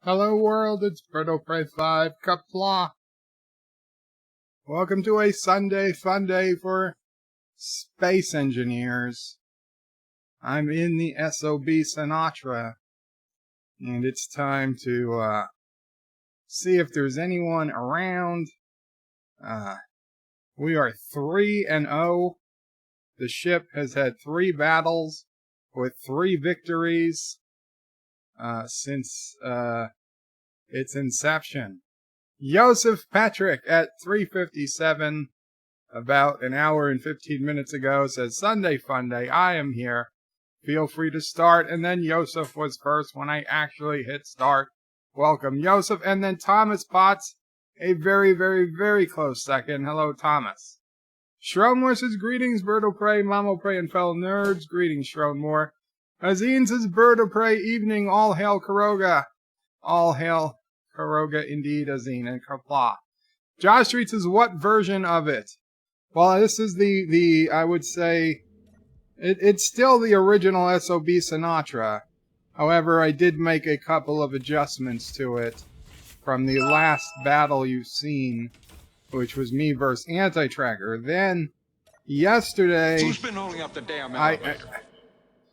Hello world, it's Prey 5 Qapla. Welcome to a Sunday fun day for space engineers. I'm in the SOB Sinatra, and it's time to see if there's anyone around. We are 3-0. The ship has had 3 battles with 3 victories since its inception. Joseph Patrick at 3:57, about an hour and 15 minutes ago, says, Sunday fun day, I am here. Feel free to start. And then Joseph was first when I actually hit start. Welcome, Joseph. And then Thomas Potts, a very, very, very close second. Hello, Thomas. Shronmore says, greetings, Bird of Prey, Mamo Prey, and fellow nerds. Greetings, Shronmore. Azine says, Bird of Prey, evening, all hail Caroga. All hail Caroga indeed, Azine, and Qapla. Josh Street says, what version of it? Well, this is the I would say, it's still the original SOB Sinatra. However, I did make a couple of adjustments to it from the last battle you've seen, which was me versus Anti-Tracker. Then, yesterday, who's been holding up the damn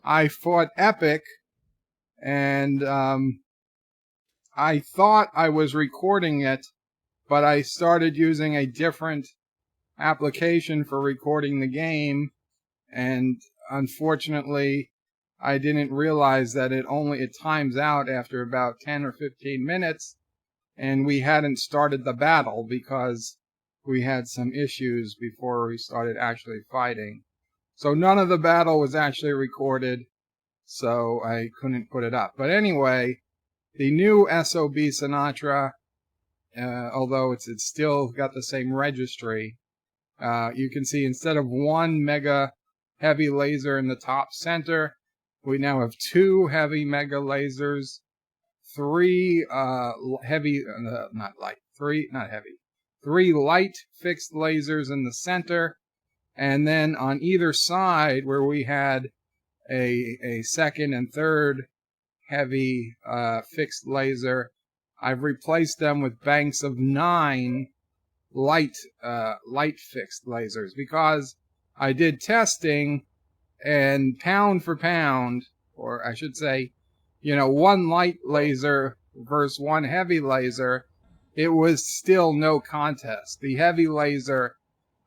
I fought Epic, and I thought I was recording it, but I started using a different application for recording the game, and unfortunately, I didn't realize that it times out after about 10 or 15 minutes, and we hadn't started the battle because we had some issues before we started actually fighting. So none of the battle was actually recorded, so I couldn't put it up. But anyway, the new SOB Sinatra, although it's still got the same registry, you can see instead of 1 mega heavy laser in the top center, we now have 2 heavy mega lasers, 3 3 light fixed lasers in the center, and then on either side where we had a second and third heavy fixed laser, I've replaced them with banks of 9 light fixed lasers, because I did testing, and pound for pound, or I should say, 1 light laser versus 1 heavy laser, it was still no contest. The heavy laser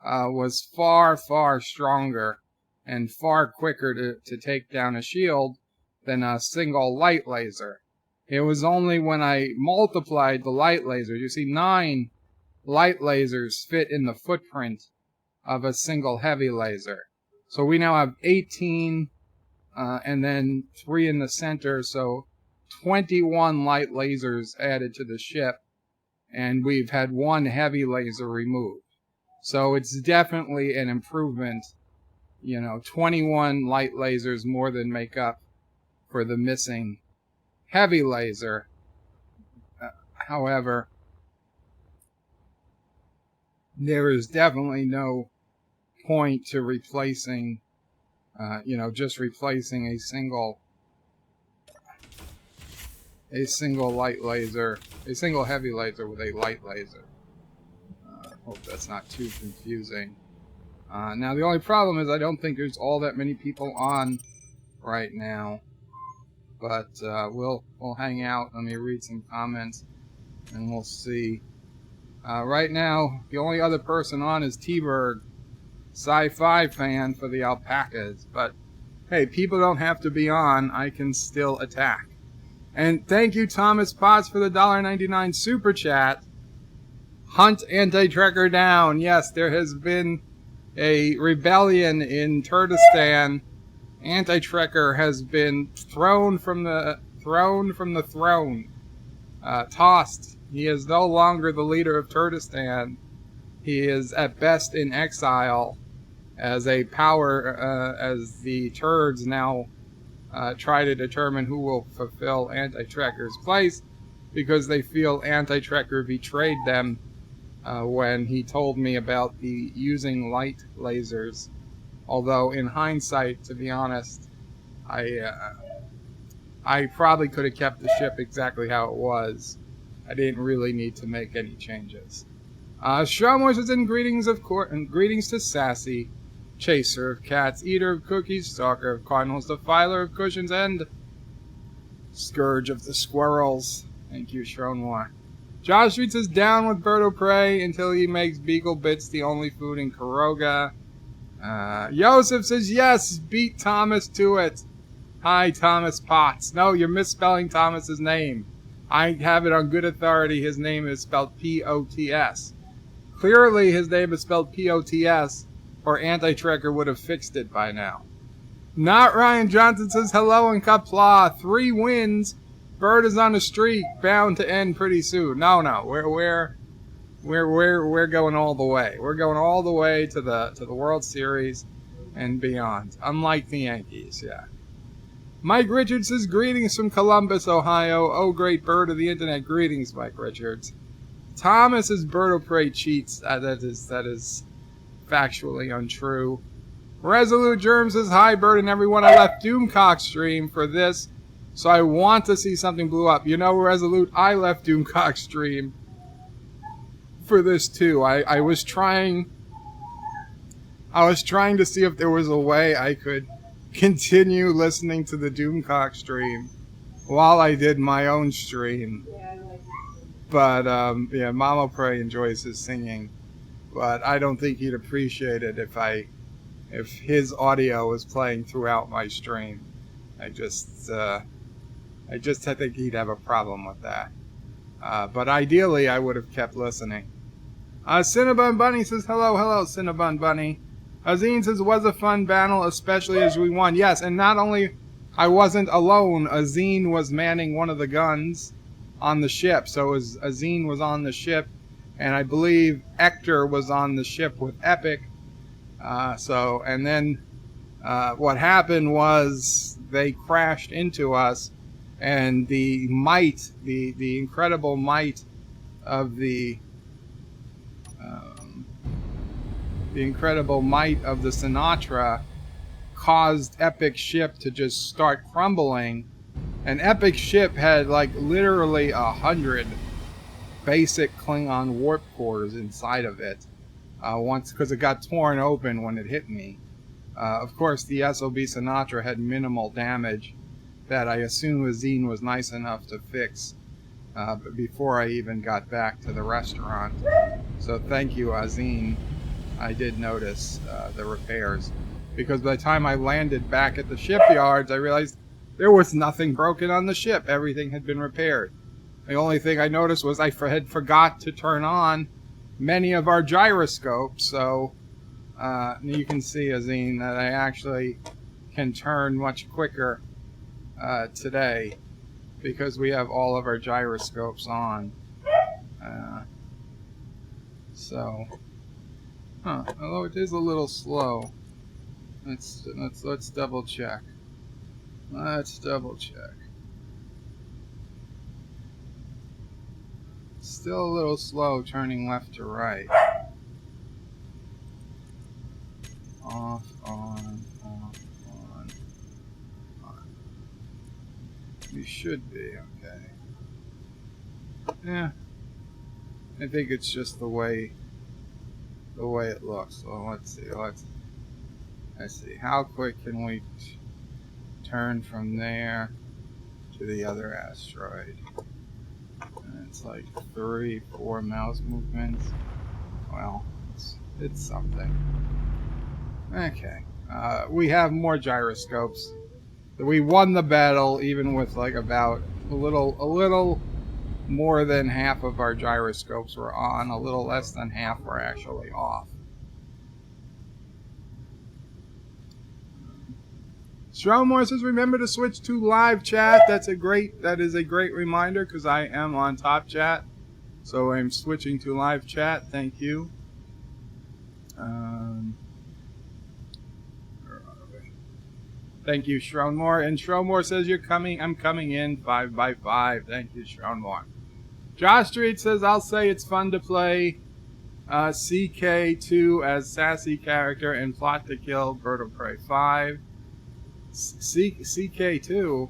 was far, far stronger and far quicker to take down a shield than a single light laser. It was only when I multiplied the light lasers, you see 9 light lasers fit in the footprint of a single heavy laser. So we now have 18 and then 3 in the center, so 21 light lasers added to the ship, and we've had 1 heavy laser removed. So it's definitely an improvement. 21 light lasers more than make up for the missing heavy laser. However, there is definitely no point to replacing, just replacing a single light laser, a single heavy laser with a light laser. Hope that's not too confusing. Now the only problem is I don't think there's all that many people on right now, but we'll hang out. Let me read some comments, and we'll see. Right now, the only other person on is T-Bird, sci-fi fan for the Alpacas. But hey, people don't have to be on. I can still attack. And thank you, Thomas Potts, for the $1.99 super chat. Hunt Anti-Tracker down. Yes, there has been a rebellion in Turdistan. Anti-Tracker has been thrown from the throne. Tossed. He is no longer the leader of Turdistan. He is at best in exile as a power, as the Turds now try to determine who will fulfill Anti-Tracker's place, because they feel Anti-Tracker betrayed them when he told me about the using light lasers. Although in hindsight, to be honest, I probably could have kept the ship exactly how it was. I didn't really need to make any changes. Shawmore says, in greetings and greetings to Sassy, chaser of cats, eater of cookies, stalker of cardinals, defiler of cushions, and scourge of the squirrels. Thank you, Shronmore. Josh Street says, down with Bird of Prey until he makes beagle bits the only food in Caroga. Joseph says, yes, beat Thomas to it. Hi, Thomas Potts. No, you're misspelling Thomas's name. I have it on good authority. His name is spelled P-O-T-S. Clearly, his name is spelled P-O-T-S, or Anti-Trekker would have fixed it by now. Not Ryan Johnson says, hello in Qapla. 3 wins. Bird is on the streak, bound to end pretty soon. No, we're going all the way. We're going all the way to the World Series and beyond. Unlike the Yankees, yeah. Mike Richards says, greetings from Columbus, Ohio. Oh, great bird of the internet. Greetings, Mike Richards. Thomas's Bird of Prey cheats. That is factually untrue. Resolute Germ says, hi, Bird and everyone. I left Doomcock stream for this, so I want to see something blew up. You know, Resolute, I left Doomcock stream for this too. I was trying to see if there was a way I could continue listening to the Doomcock stream while I did my own stream. But yeah, Mama Prey enjoys his singing, but I don't think he'd appreciate it if his audio was playing throughout my stream. I just think he'd have a problem with that. But ideally, I would have kept listening. Cinnabon Bunny says, hello, Cinnabon Bunny. Azine says, was a fun battle, especially as we won. Yes, and not only I wasn't alone, Azine was manning one of the guns on the ship. So Azine was on the ship, and I believe Ector was on the ship with Epic. And then what happened was they crashed into us, and the incredible might of the Sinatra caused Epic's ship to just start crumbling. And Epic's ship had like literally 100 basic Klingon warp cores inside of it. Once, because it got torn open when it hit me. Of course, the SOB Sinatra had minimal damage that I assume Azine was nice enough to fix before I even got back to the restaurant. So thank you, Azine. I did notice the repairs, because by the time I landed back at the shipyards, I realized there was nothing broken on the ship. Everything had been repaired. The only thing I noticed was I had forgot to turn on many of our gyroscopes, so you can see, Azine, that I actually can turn much quicker today because we have all of our gyroscopes on. Although it is a little slow. Let's double check. Let's double check. Still a little slow turning left to right. Off, on, off, on. You should be okay. Yeah. I think it's just the way it looks. So let's see. Let's see. How quick can we turn from there to the other asteroid? And it's like 3-4 mouse movements. Well, it's something. Okay. We have more gyroscopes. We won the battle even with like about a little more than half of our gyroscopes were on. A little less than half were actually off. Stromore says, remember to switch to live chat. That is a great reminder, because I am on Top Chat. So I'm switching to live chat. Thank you. Thank you, Shronmore. And Shronmore says, I'm coming in 5 by 5. Thank you, Shronmore. Josh Street says, I'll say it's fun to play CK2 as sassy character and plot to kill Bird of Prey 5. CK2?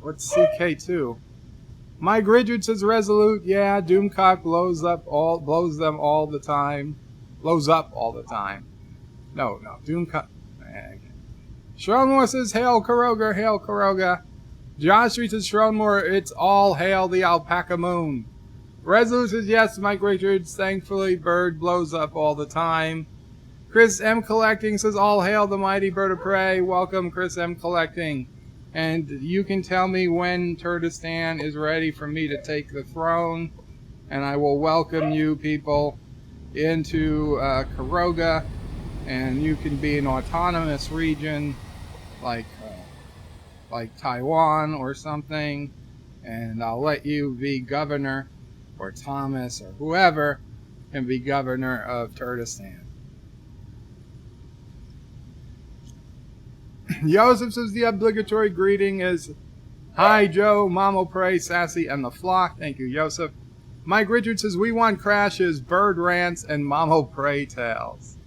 What's CK2? Mike Richards is resolute. Yeah, Doomcock blows them all the time. Blows up all the time. No, Doomcock. Shronmore says, hail Caroga, hail Caroga. Josh Street says, Shronmore, it's all hail the alpaca moon. Resolute says, yes, Mike Richards. Thankfully, bird blows up all the time. Chris M. Collecting says, all hail the mighty bird of prey. Welcome, Chris M. Collecting. And you can tell me when Turdistan is ready for me to take the throne, and I will welcome you people into Caroga, and you can be an autonomous region like Taiwan or something, and I'll let you be governor, or Thomas or whoever can be governor of Turdistan. Joseph says the obligatory greeting is, hi Joe, Mamo Prey, Sassy, and the flock. Thank you, Joseph. Mike Richards says, we want crashes, bird rants, and Mamo Prey tales.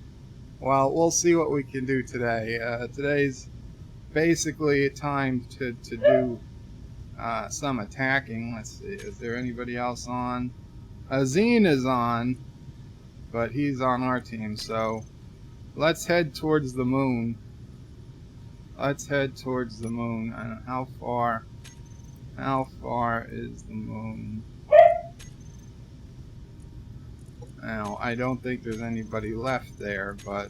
Well, we'll see what we can do today. Today's basically a time to do some attacking. Let's see, is there anybody else on? Azine is on, but he's on our team, so let's head towards the moon. Let's head towards the moon. I don't know how far is the moon? Now, I don't think there's anybody left there, but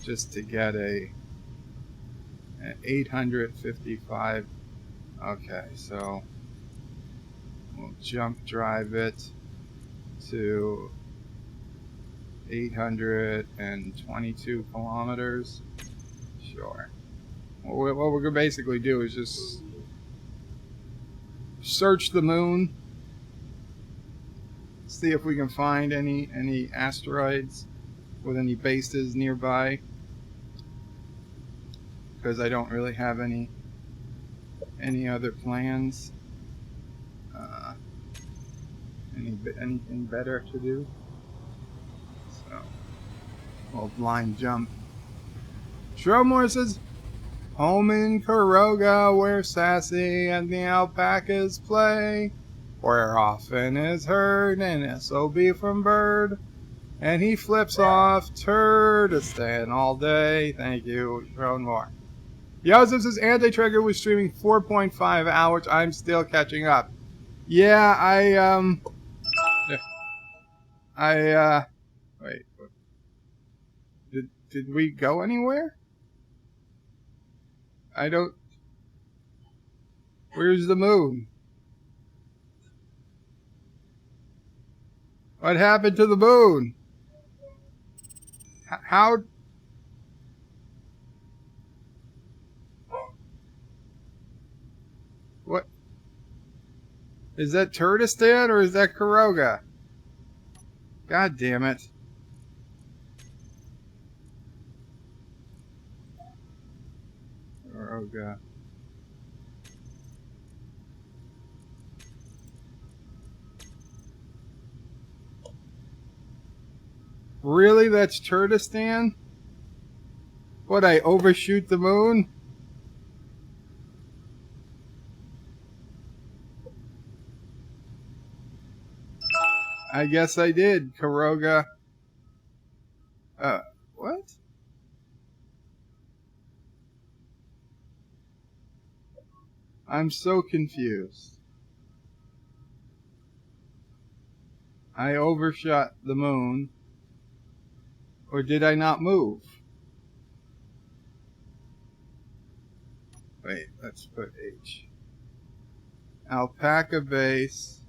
just to get an 855. Okay, so we'll jump drive it to 822 kilometers. Sure. What we're going to basically do is just search the moon, see if we can find any asteroids with any bases nearby, because I don't really have any other plans. Anything better to do? So we'll blind jump. Shrowmore says, home in Caroga, where Sassy and the alpacas play, where often is heard an SOB from Bird, and he flips off Turdistan all day. Thank you, Shrowmore. Joseph says, Anti-Trigger was streaming 4.5 hours. I'm still catching up. Yeah, wait. Did we go anywhere? I don't... Where's the moon? What happened to the moon? How... What? Is that Turdistan or is that Caroga? God damn it. Caroga. Really? That's Turdistan? What, I overshoot the moon? I guess I did. Caroga. What? I'm so confused. I overshot the moon. Or did I not move? Wait, let's put H. Alpaca base.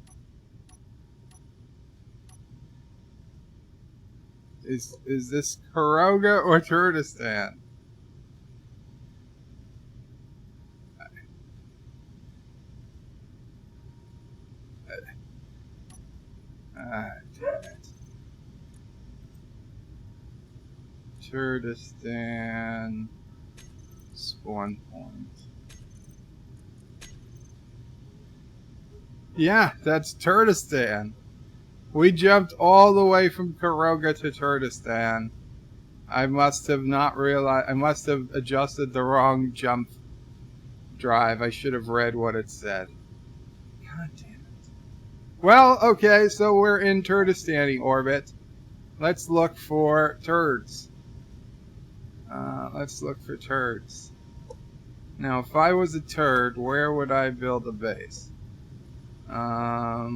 Is this Caroga or Turdistan? Damn it. Turdistan spawn point. Yeah, that's Turdistan. We jumped all the way from Caroga to Turdistan. I must have not realized. I must have adjusted the wrong jump drive. I should have read what it said. God damn it. Well, okay, so we're in Turdistani orbit. Let's look for turds. Let's look for turds. Now, if I was a turd, where would I build a base? I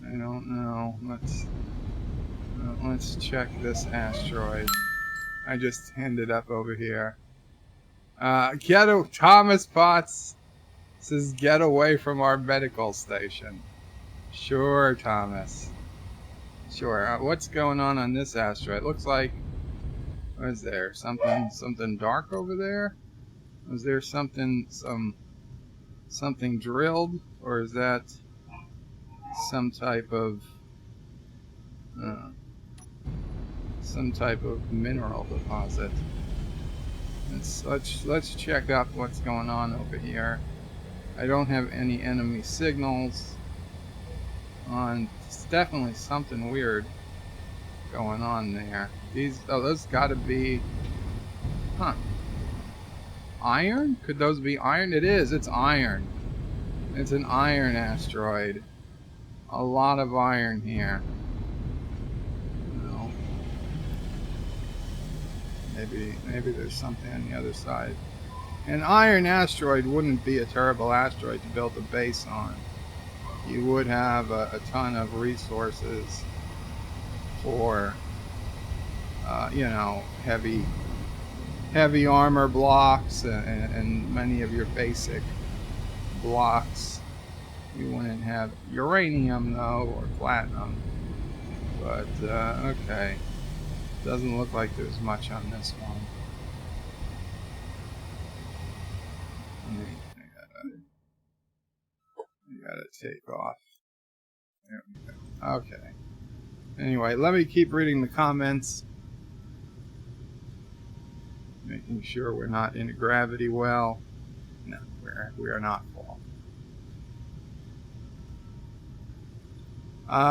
don't know. Let's check this asteroid. I just ended up over here. Thomas Potts says get away from our medical station. Sure, Thomas. Sure. What's going on this asteroid? Looks like, what is there? Something dark over there? Was there something drilled, or is that some type of mineral deposit? Let's check out what's going on over here. I don't have any enemy signals on. It's definitely something weird going on there. Those gotta be, iron? Could those be iron? It is. It's iron. It's an iron asteroid. A lot of iron here. No. Maybe there's something on the other side. An iron asteroid wouldn't be a terrible asteroid to build a base on. You would have a ton of resources for, heavy armor blocks and many of your basic blocks. You wouldn't have uranium though, or platinum. But okay, doesn't look like there's much on this one. I gotta take off. There we go. Okay. Anyway, let me keep reading the comments. Making sure we're not in a gravity well. No, we are not full.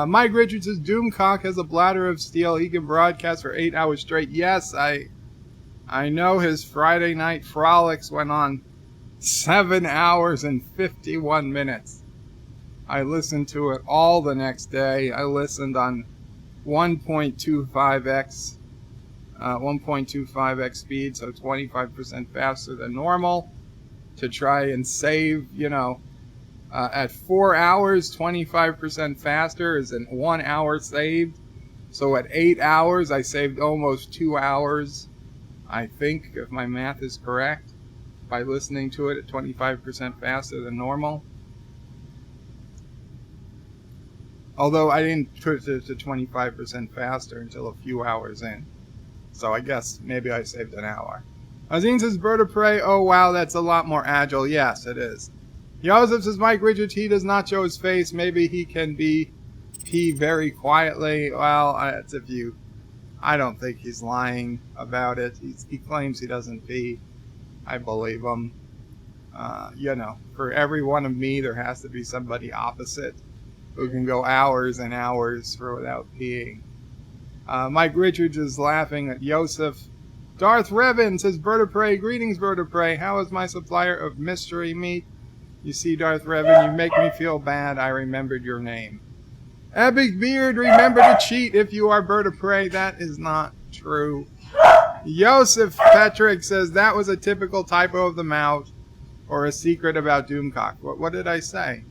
Mike Richards says Doomcock has a bladder of steel. He can broadcast for 8 hours straight. Yes, I know his Friday night frolics went on 7 hours and 51 minutes. I listened to it all the next day. I listened on 1.25x 1.25x speed, so 25% faster than normal, to try and save, at 4 hours, 25% faster is in 1 hour saved. So at 8 hours, I saved almost 2 hours, I think, if my math is correct, by listening to it at 25% faster than normal. Although I didn't put it to 25% faster until a few hours in. So I guess maybe I saved an hour. Azine says bird of prey. Oh wow, that's a lot more agile. Yes, it is. Joseph says Mike Richards, he does not show his face. Maybe he can pee very quietly. Well, that's if you. I don't think he's lying about it. He claims he doesn't pee. I believe him. For every one of me, there has to be somebody opposite who can go hours and hours without peeing. Mike Richards is laughing at Joseph. Darth Revan says, Bird of Prey, greetings, Bird of Prey. How is my supplier of mystery meat? You see, Darth Revan, you make me feel bad. I remembered your name. Epic Beard, remember to cheat if you are Bird of Prey. That is not true. Joseph Patrick says, that was a typical typo of the mouth or a secret about Doomcock. What did I say?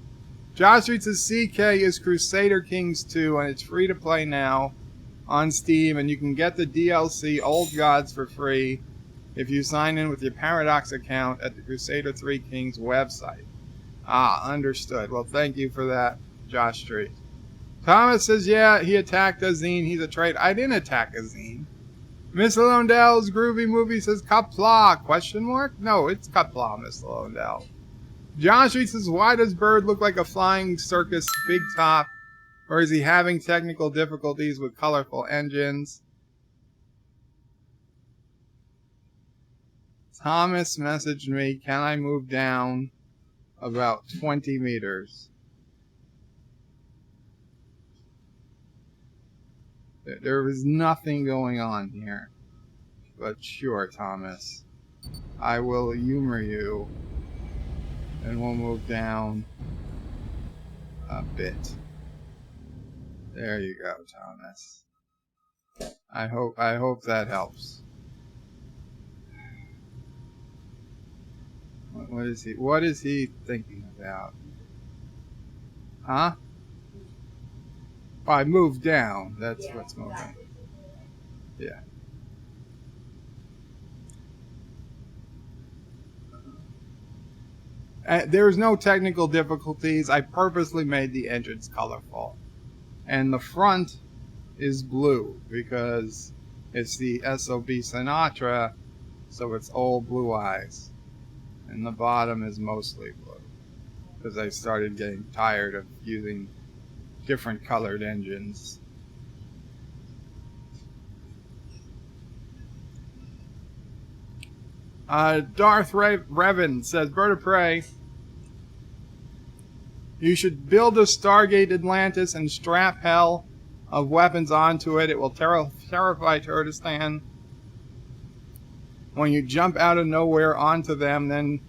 Josh Street says, CK is Crusader Kings 2, and it's free to play now on Steam, and you can get the DLC Old Gods for free if you sign in with your Paradox account at the Crusader 3 Kings website. Understood. Well, thank you for that, Josh Street. Thomas says, yeah, he attacked Azine. He's a traitor. I didn't attack Azine. Miss Londell's Groovy Movie says, Qapla, question mark? No, it's Qapla, Miss Londell. John Street says, why does Bird look like a flying circus big top? Or is he having technical difficulties with colorful engines? Thomas messaged me, can I move down about 20 meters? There was nothing going on here. But sure, Thomas. I will humor you. And we'll move down a bit. There you go, Thomas. I hope that helps. What is he thinking about? Huh? I moved down. That's what's moving. Yeah. There's no technical difficulties. I purposely made the entrance colorful. And the front is blue because it's the SOB Sinatra, so it's all blue eyes. And the bottom is mostly blue because I started getting tired of using different colored engines. Darth Revan says, Bird of Prey, you should build a Stargate Atlantis and strap hell of weapons onto it. It will terrify Turdistan. When you jump out of nowhere onto them, then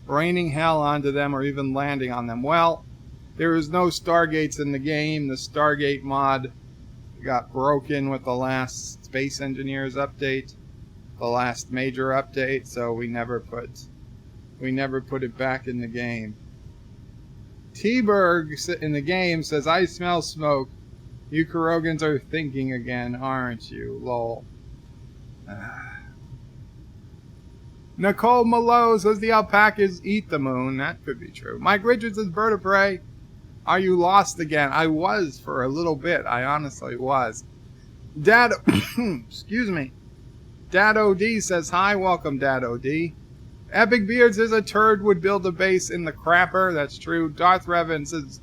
raining hell onto them or even landing on them. Well, there is no Stargates in the game. The Stargate mod got broken with the last Space Engineers update, the last major update, so we never put it back in the game. T-Berg in the game says, I smell smoke. You Carogans are thinking again, aren't you? Lol. Nicole Malo says the alpacas eat the moon. That could be true. Mike Richards says, Bird of Prey, are you lost again? I was for a little bit. I honestly was. Dad, excuse me. Dad OD says, hi, welcome, Dad OD. Epic Beard says a turd would build a base in the crapper. That's true. Darth Revan says,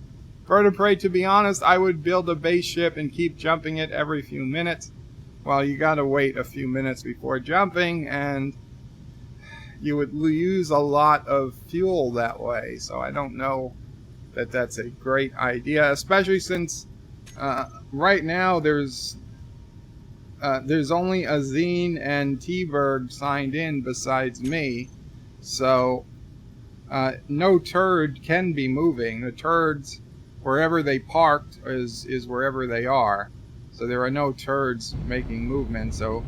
Bird of Prey, to be honest, I would build a base ship and keep jumping it every few minutes. Well, you gotta wait a few minutes before jumping, and you would use a lot of fuel that way. So I don't know that that's a great idea, especially since right now there's only Azine and T-Berg signed in besides me. So no turd can be moving. The turds, wherever they parked, is wherever they are. So there are no turds making movement. So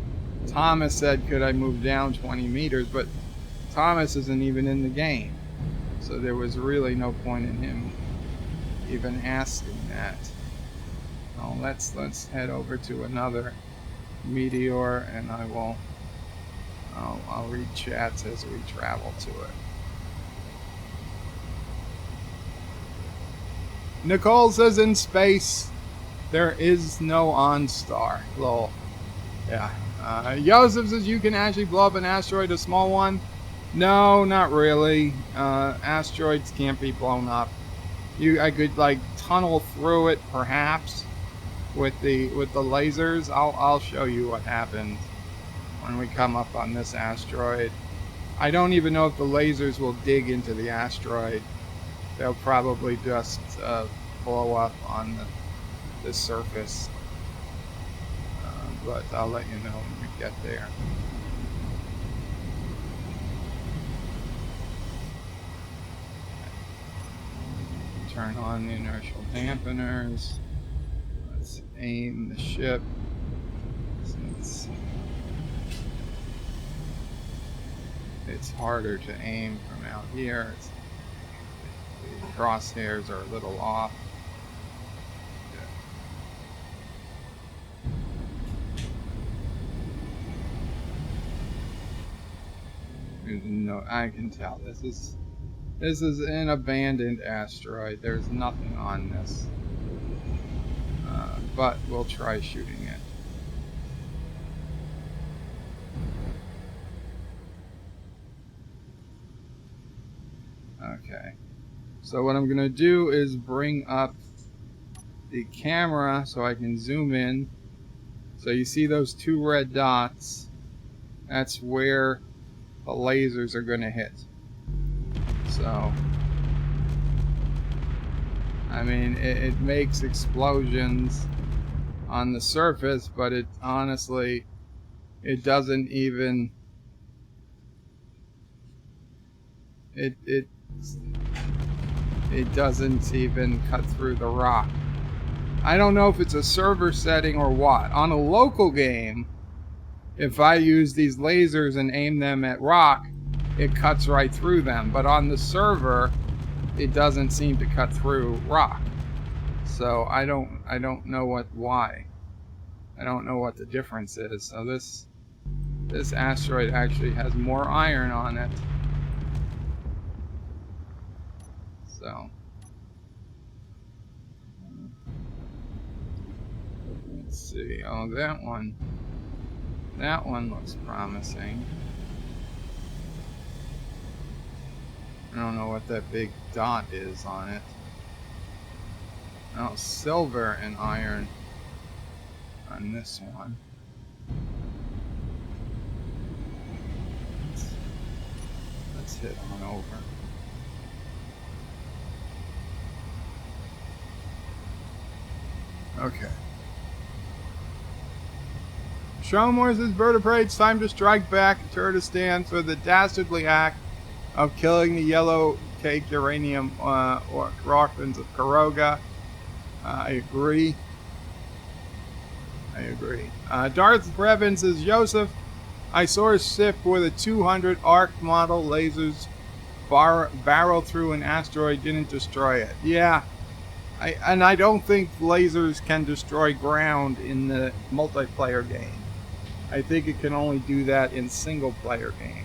Thomas said, could I move down 20 meters? But Thomas isn't even in the game. So there was really no point in him even asking that. Well, let's head over to another meteor, and I'll read chats as we travel to it. Nicole says, in space there is no OnStar. Lol. Yeah. Joseph says, you can actually blow up an asteroid, a small one. No, not really. Asteroids can't be blown up. I could like tunnel through it perhaps with the lasers. I'll show you what happens when we come up on this asteroid. I don't even know if the lasers will dig into the asteroid. They'll probably just blow up on the surface. But I'll let you know when we get there. Turn on the inertial dampeners. Let's aim the ship. Since it's harder to aim from out here. The crosshairs are a little off. No, I can tell this is an abandoned asteroid. There's nothing on this, but we'll try shooting it. Okay, so what I'm gonna do is bring up the camera so I can zoom in. So you see those two red dots? That's where the lasers are gonna hit. So, I mean, it makes explosions on the surface, but it honestly, It doesn't even... It doesn't even cut through the rock. I don't know if it's a server setting or what. On a local game, if I use these lasers and aim them at rock, it cuts right through them. But on the server, it doesn't seem to cut through rock. So I don't know why. I don't know what the difference is. So this asteroid actually has more iron on it. So let's see. Oh, that one looks promising. I don't know what that big dot is on it. Oh, silver and iron on this one. Let's hit on over. Okay. Showmore says, Bird of Prey, it's time to strike back at Turdstan for the dastardly act of killing the yellow cake uranium or Carogans of Caroga. I agree. Darth Brevin says, Joseph, I saw a ship with a 200 ARC model lasers barrel through an asteroid, didn't destroy it. Yeah. I don't think lasers can destroy ground in the multiplayer game. I think it can only do that in single player game.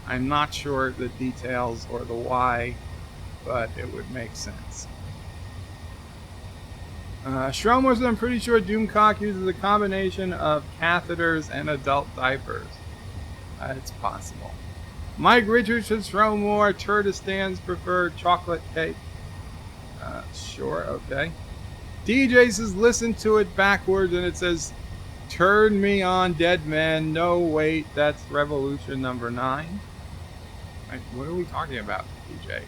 I'm not sure the details or the why, but it would make sense. Shromor says, I'm pretty sure Doomcock uses a combination of catheters and adult diapers. It's possible. Mike Richards says, Shromor, Turdistan's preferred chocolate cake. Sure, okay. DJ says, listen to it backwards and it says, turn me on, dead man. No, wait, that's revolution number 9. What are we talking about, DJ?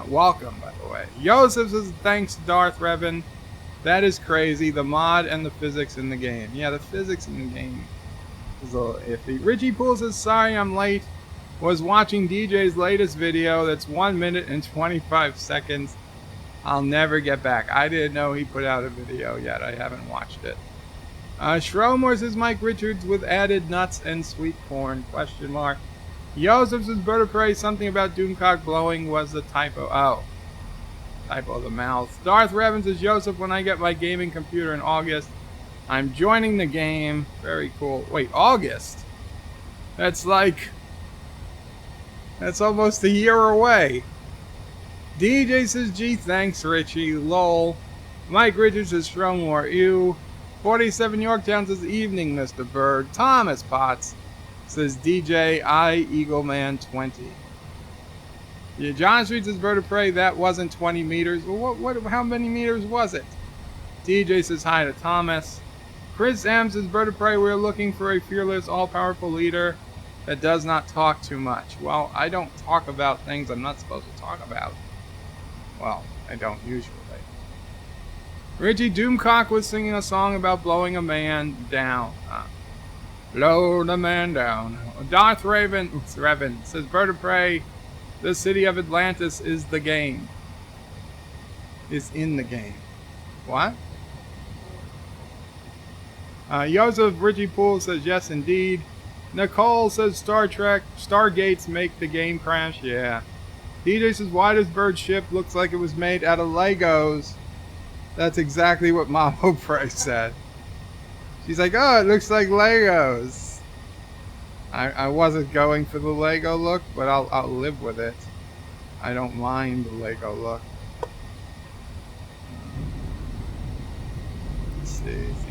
Welcome, by the way. Joseph says, thanks, Darth Revan. That is crazy. The mod and the physics in the game. Yeah, the physics in the game is a little iffy. Richie Poole says, sorry I'm late. Was watching DJ's latest video. That's 1 minute and 25 seconds. I'll never get back. I didn't know he put out a video yet. I haven't watched it. Shromor says, Mike Richards with added nuts and sweet corn, question mark. Joseph says, Bird of Prey, something about Doomcock blowing was a typo. Oh. Typo of the mouth. Darth Revan says, Joseph, when I get my gaming computer in August, I'm joining the game. Very cool. Wait, August? That's almost a year away. DJ says, gee, thanks, Richie. Lol. Mike Richards says, Shromor, ew. 47 Yorktown says, evening, Mr. Bird. Thomas Potts says, DJ, Eagleman 20. Yeah, John Street says, Bird of Prey, that wasn't 20 meters. Well, how many meters was it? DJ says, hi to Thomas. Chris M says, Bird of Prey, we're looking for a fearless, all-powerful leader that does not talk too much. Well, I don't talk about things I'm not supposed to talk about. Well, I don't usually. Richie Doomcock was singing a song about blowing a man down. Blow the man down. Darth Revan says, Bird of Prey, the city of Atlantis is the game. Is in the game. What? Joseph Richie Poole says, yes, indeed. Nicole says, Star Trek, Stargates make the game crash. Yeah. DJ says, why does Bird's ship looks like it was made out of Legos? That's exactly what Mama Prey said. She's like, oh, it looks like Legos. I wasn't going for the Lego look, but I'll live with it. I don't mind the Lego look. Let's see,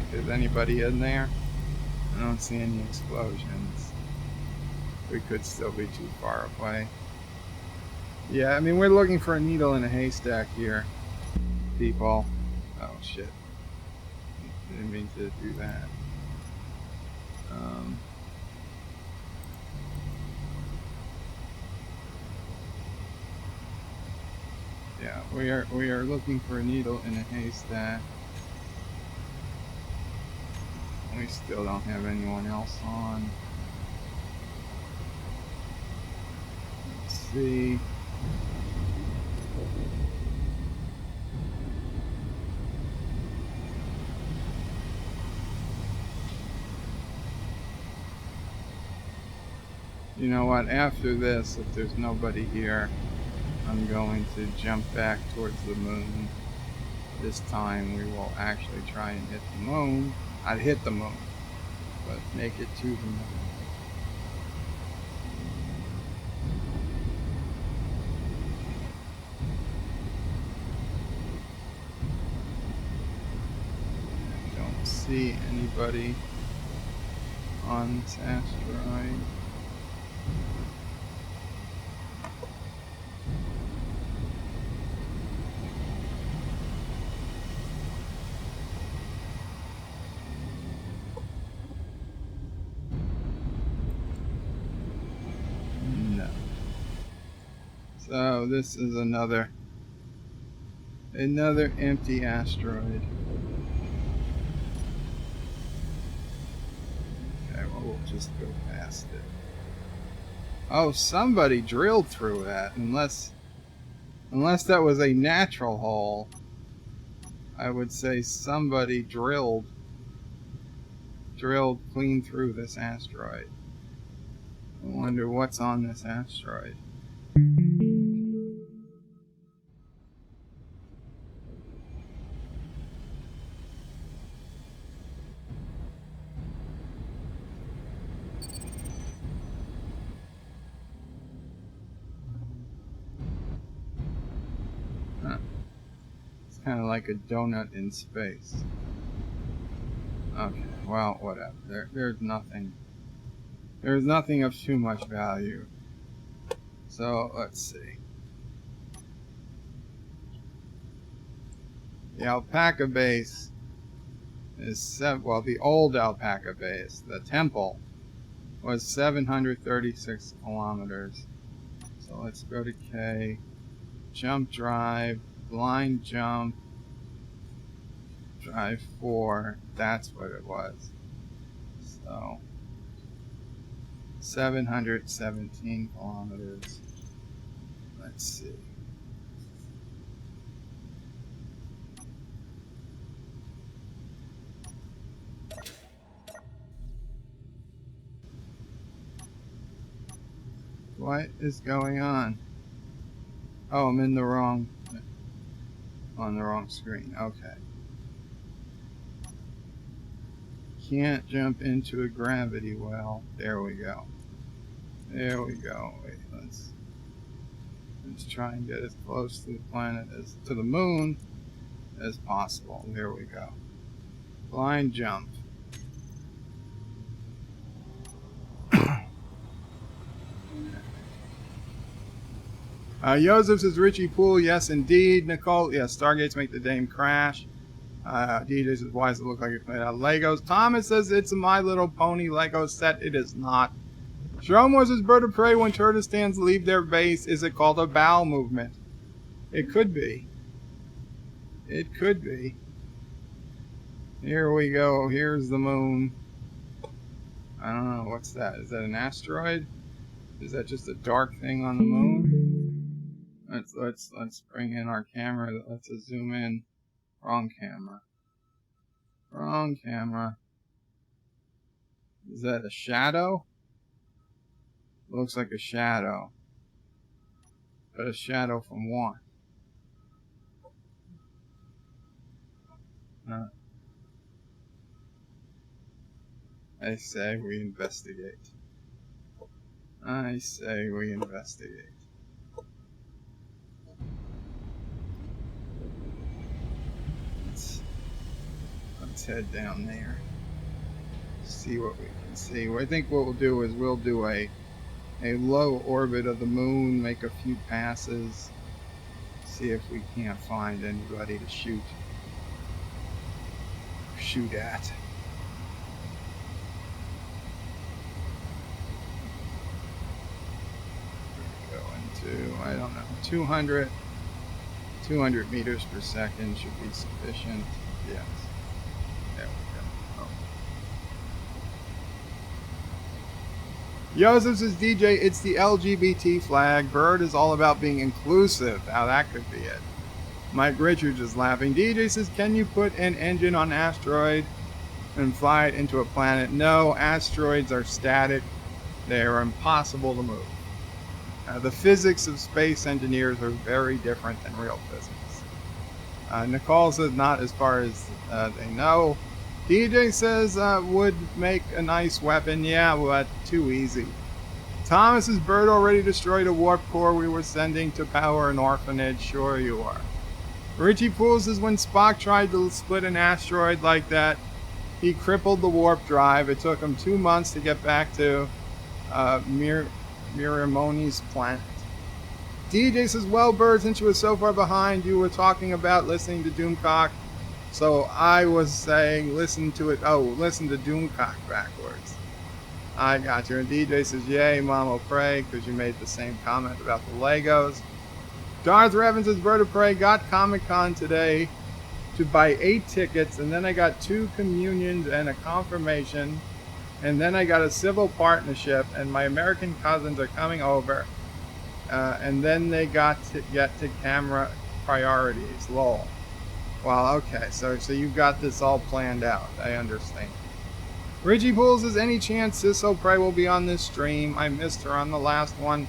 think there's anybody in there? I don't see any explosions. We could still be too far away. Yeah, I mean, we're looking for a needle in a haystack here, people. Oh, shit. Didn't mean to do that. Yeah, we are looking for a needle in a haystack. We still don't have anyone else on. Let's see. You know what? After this, if there's nobody here, I'm going to jump back towards the moon. This time we will actually try and hit the moon. I'd hit the moon, but make it to the moon. I don't see anybody on this asteroid. So this is another empty asteroid. Okay, well, we'll just go past it. Oh, somebody drilled through that. Unless that was a natural hole, I would say somebody drilled clean through this asteroid. I wonder what's on this asteroid. Huh. It's kind of like a donut in space. Okay, well, whatever. There's nothing. There's nothing of too much value. So, let's see. The alpaca base is the old alpaca base, the temple, was 736 kilometers. So let's go to K. Jump drive, blind jump, drive 4. That's what it was. So 717 kilometers. Let's see. What is going on? Oh, I'm on the wrong screen. Okay. Can't jump into a gravity well. There we go. There we go. Wait, let's try and get as close to the planet to the moon as possible. There we go. Blind jump. Joseph says Richie Poole, yes indeed. Nicole, yes, Stargates make the dame crash. DJ says, why does it look like it's made out of Legos? Thomas says it's a My Little Pony Lego set. It is not. Jerome was his bird of prey when Turdistans leave their base. Is it called a bowel movement? It could be. It could be. Here we go. Here's the moon. I don't know. What's that? Is that an asteroid? Is that just a dark thing on the moon? Let's bring in our camera. Let's zoom in. Wrong camera. Wrong camera. Is that a shadow? Looks like a shadow. But a shadow from what? I say we investigate. I say we investigate. Let's head down there. See what we can see. I think what we'll do is we'll do a low orbit of the moon, make a few passes, see if we can't find anybody to shoot at. Go into, I don't know, 200 meters per second should be sufficient. Yes. There we go. Joseph says, DJ, it's the LGBT flag. Bird is all about being inclusive. How that could be it. Mike Richards is laughing. DJ says, can you put an engine on asteroid and fly it into a planet? No, asteroids are static. They are impossible to move. The physics of space engineers are very different than real physics. Nicole says, not as far as they know. DJ says, would make a nice weapon. Yeah, but too easy. Thomas's bird already destroyed a warp core we were sending to power an orphanage. Sure you are. Richie Poole says, when Spock tried to split an asteroid like that, he crippled the warp drive. It took him 2 months to get back to Miramoni's planet. DJ says, well, Bird, since you were so far behind, you were talking about listening to Doomcock. So I was saying, listen to it. Oh, listen to Doomcock backwards. I got you. And DJ says, yay, Mom will pray, because you made the same comment about the Legos. Darth Revan says, Bird of Prey, got Comic-Con today to buy 8 tickets, and then I got 2 communions and a confirmation, and then I got a civil partnership, and my American cousins are coming over. And then they got to get to camera priorities. Lol. Well, okay, so you've got this all planned out. I understand. Richie Pools, is any chance Sisso Prey will be on this stream? I missed her on the last one.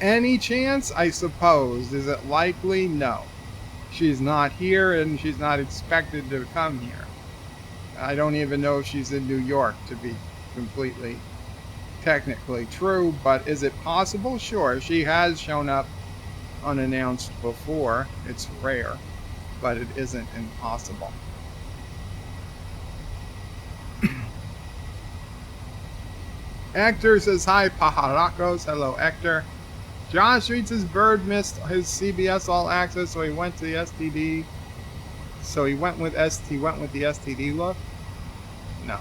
Any chance? I suppose. Is it likely? No. She's not here, and she's not expected to come here. I don't even know if she's in New York, to be completely technically true, but is it possible? Sure. She has shown up unannounced before. It's rare, but it isn't impossible. Hector says, hi, pajaracos. Hello, Hector. Josh reads his bird missed his CBS All Access, so he went to the STD. So he went with the STD look? No.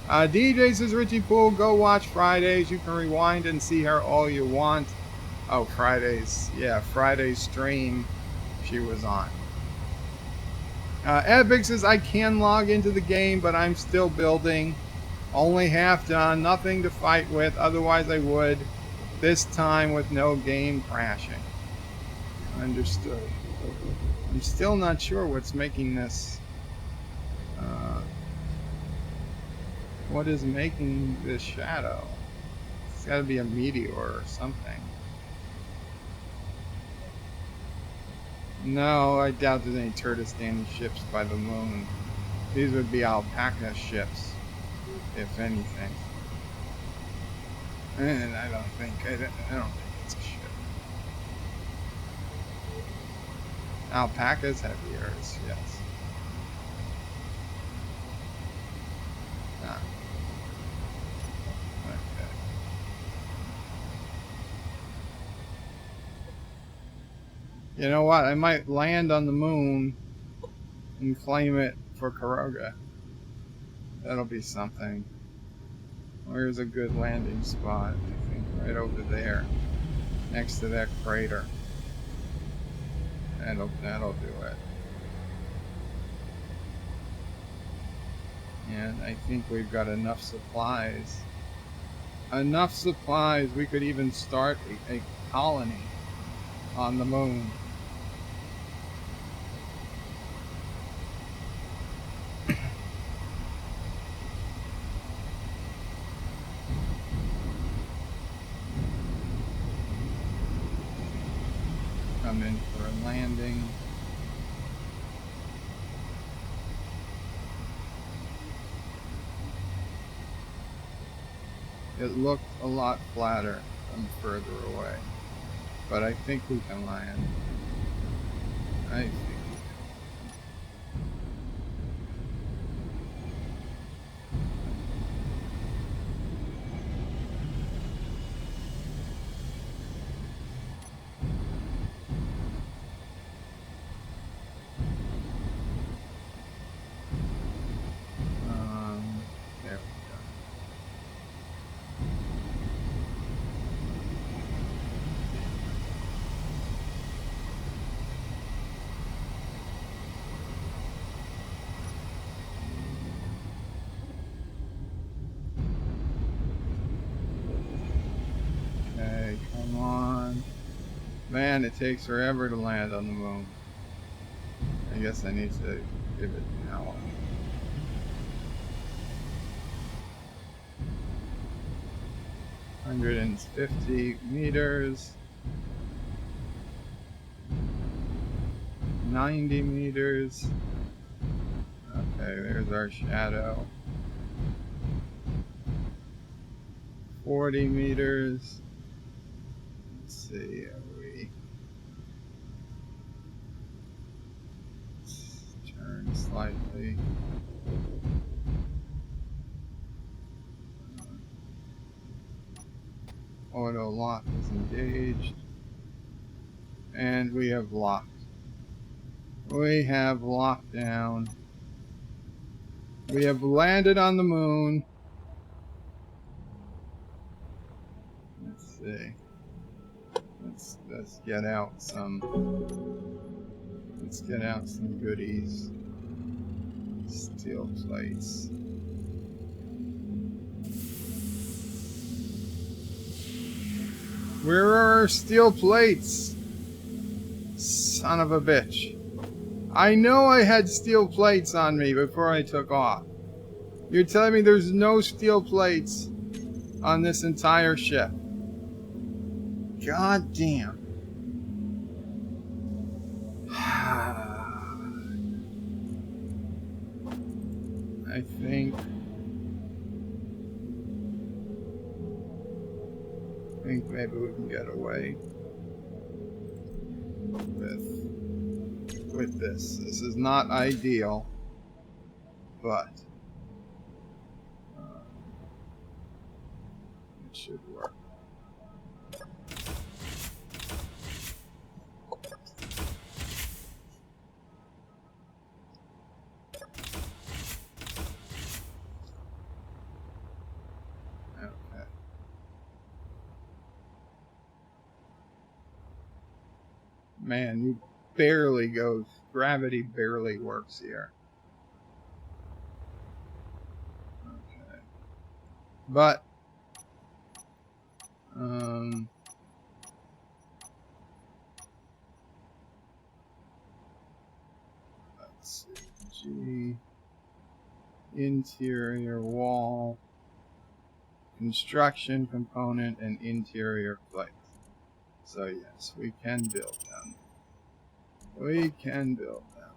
DJ says, Richie Poole, go watch Fridays. You can rewind and see her all you want. Oh, Fridays. Yeah, Friday's stream she was on. Epic says, I can log into the game, but I'm still building. Only half done. Nothing to fight with. Otherwise, I would. This time with no game crashing. Understood. I'm still not sure what's making this... what is making this shadow? It's got to be a meteor or something. No, I doubt there's any Turds ships by the moon. These would be alpaca ships, if anything. And I don't think it's a ship. Alpacas have ears, yes. Ah. Okay. You know what? I might land on the moon and claim it for Caroga. That'll be something. Where's a good landing spot? I think right over there, next to that crater. That'll do it. And I think we've got enough supplies. Enough supplies, we could even start a colony on the moon. Come in for a landing. It looked a lot flatter from further away, but I think we can land. I think. Man, it takes forever to land on the moon. I guess I need to give it now. 150 meters. 90 meters. Okay, there's our shadow. 40 meters. Let's see, turn slightly. Auto lock is engaged. And we have locked. We have locked down. We have landed on the moon. Let's see. Let's get out some. Let's get out some goodies. Steel plates. Where are our steel plates? Son of a bitch. I know I had steel plates on me before I took off. You're telling me there's no steel plates on this entire ship? God damn. I think maybe we can get away with this. This is not ideal, but it should work. Okay. Man, you barely goes. Gravity barely works here. Okay. But let's see. G, interior wall, construction component, and interior plate. So yes, we can build them. We can build them.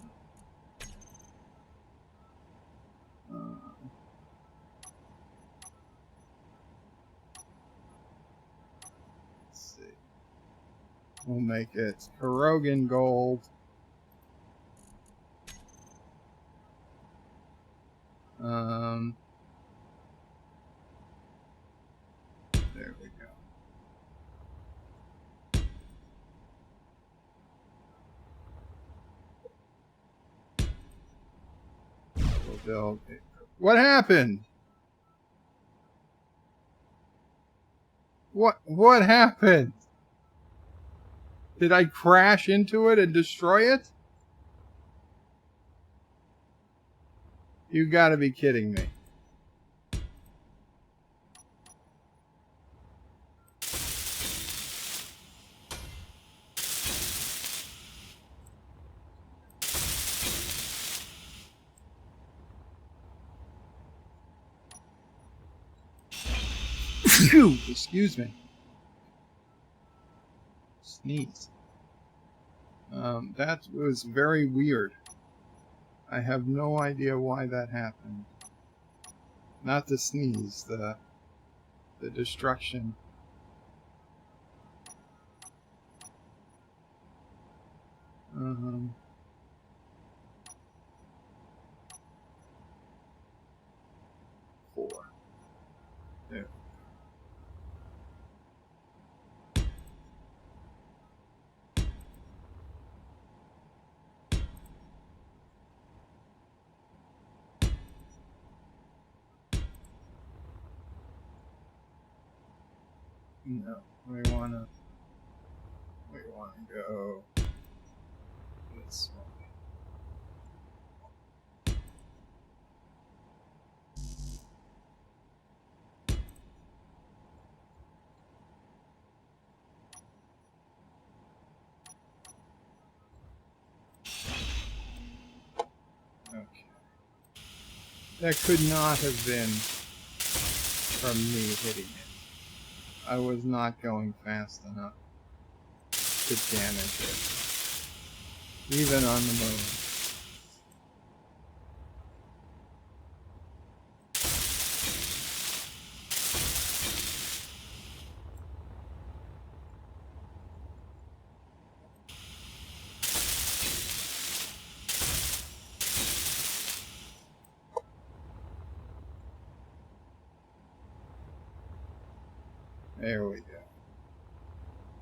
Let's see. We'll make it Carogan gold. There we go. We'll build it. What happened? What happened? Did I crash into it and destroy it? You gotta be kidding me. Excuse me. Sneeze. That was very weird. I have no idea why that happened. Not the sneeze, the destruction. Four. There. No, we wanna go this way. That could not have been from me hitting it. I was not going fast enough to damage it, even on the moon. There we go.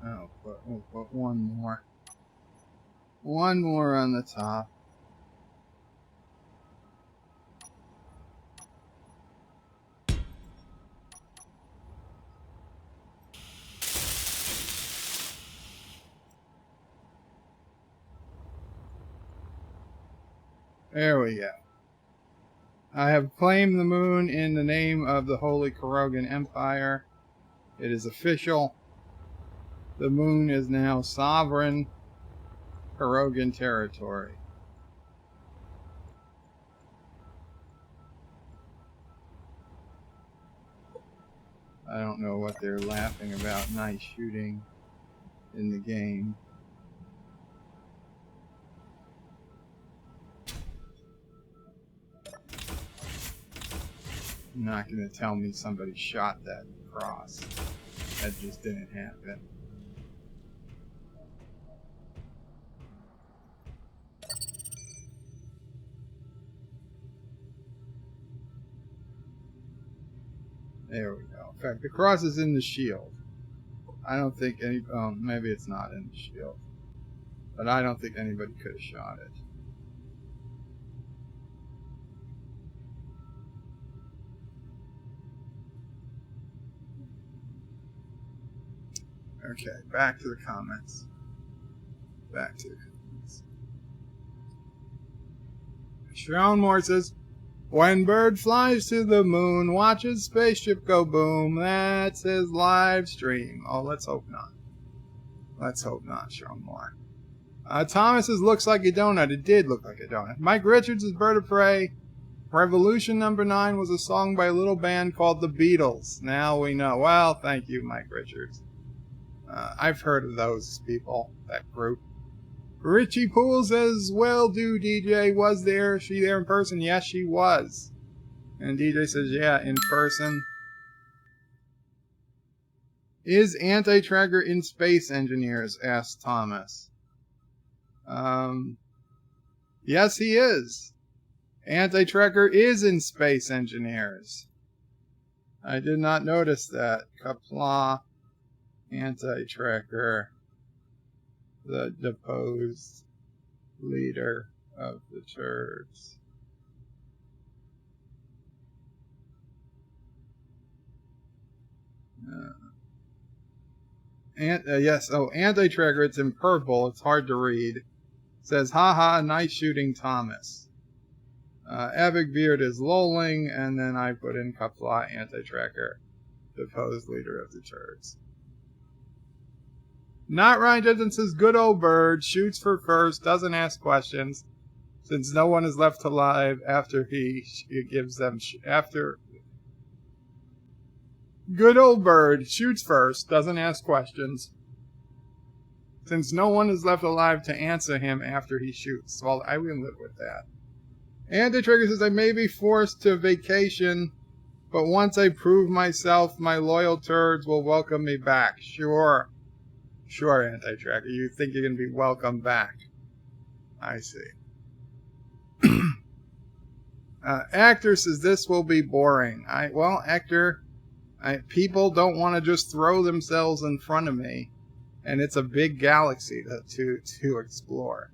Oh, but we'll put one more. One more on the top. There we go. I have claimed the moon in the name of the Holy Carogan Empire. It is official. The moon is now sovereign Carogan territory. I don't know what they're laughing about. Nice shooting in the game. You're not going to tell me somebody shot that cross. That just didn't happen. There we go. In fact, the cross is in the shield. I don't think any... Oh, maybe it's not in the shield. But I don't think anybody could have shot it. Okay, back to the comments. Back to the comments. Sharon Moore says, when bird flies to the moon, watches spaceship go boom. That's his live stream. Oh, let's hope not. Let's hope not, Sharon Moore. Thomas says, looks like a donut. It did look like a donut. Mike Richards is Bird of Prey. Revolution number 9 was a song by a little band called the Beatles. Now we know. Well, thank you, Mike Richards. I've heard of those people, that group. Richie Poole says, well, do DJ, was she there in person? Yes, she was. And DJ says, yeah, in person. Is Anti-Tracker in Space Engineers? Asked Thomas. Yes, he is. Anti-Tracker is in Space Engineers. I did not notice that. Qapla. Anti-Tracker, the deposed leader of the Turds. Yes, Anti-Tracker, it's in purple, it's hard to read. It says, haha, nice shooting, Thomas. Epic Beard is lolling, and then I put in Qapla, Anti-Tracker, deposed leader of the Turds. Not Ryan Judson says, good old bird, shoots for first, doesn't ask questions, since no one is left alive after he gives them... Good old bird, shoots first, doesn't ask questions, since no one is left alive to answer him after he shoots. Well, I will live with that. Anti-Trigger says, I may be forced to vacation, but once I prove myself, my loyal Turds will welcome me back. Sure. Sure, Anti-Tracker. You think you're going to be welcome back. I see. Actor says this will be boring. Well, Actor, people don't want to just throw themselves in front of me. And it's a big galaxy to explore.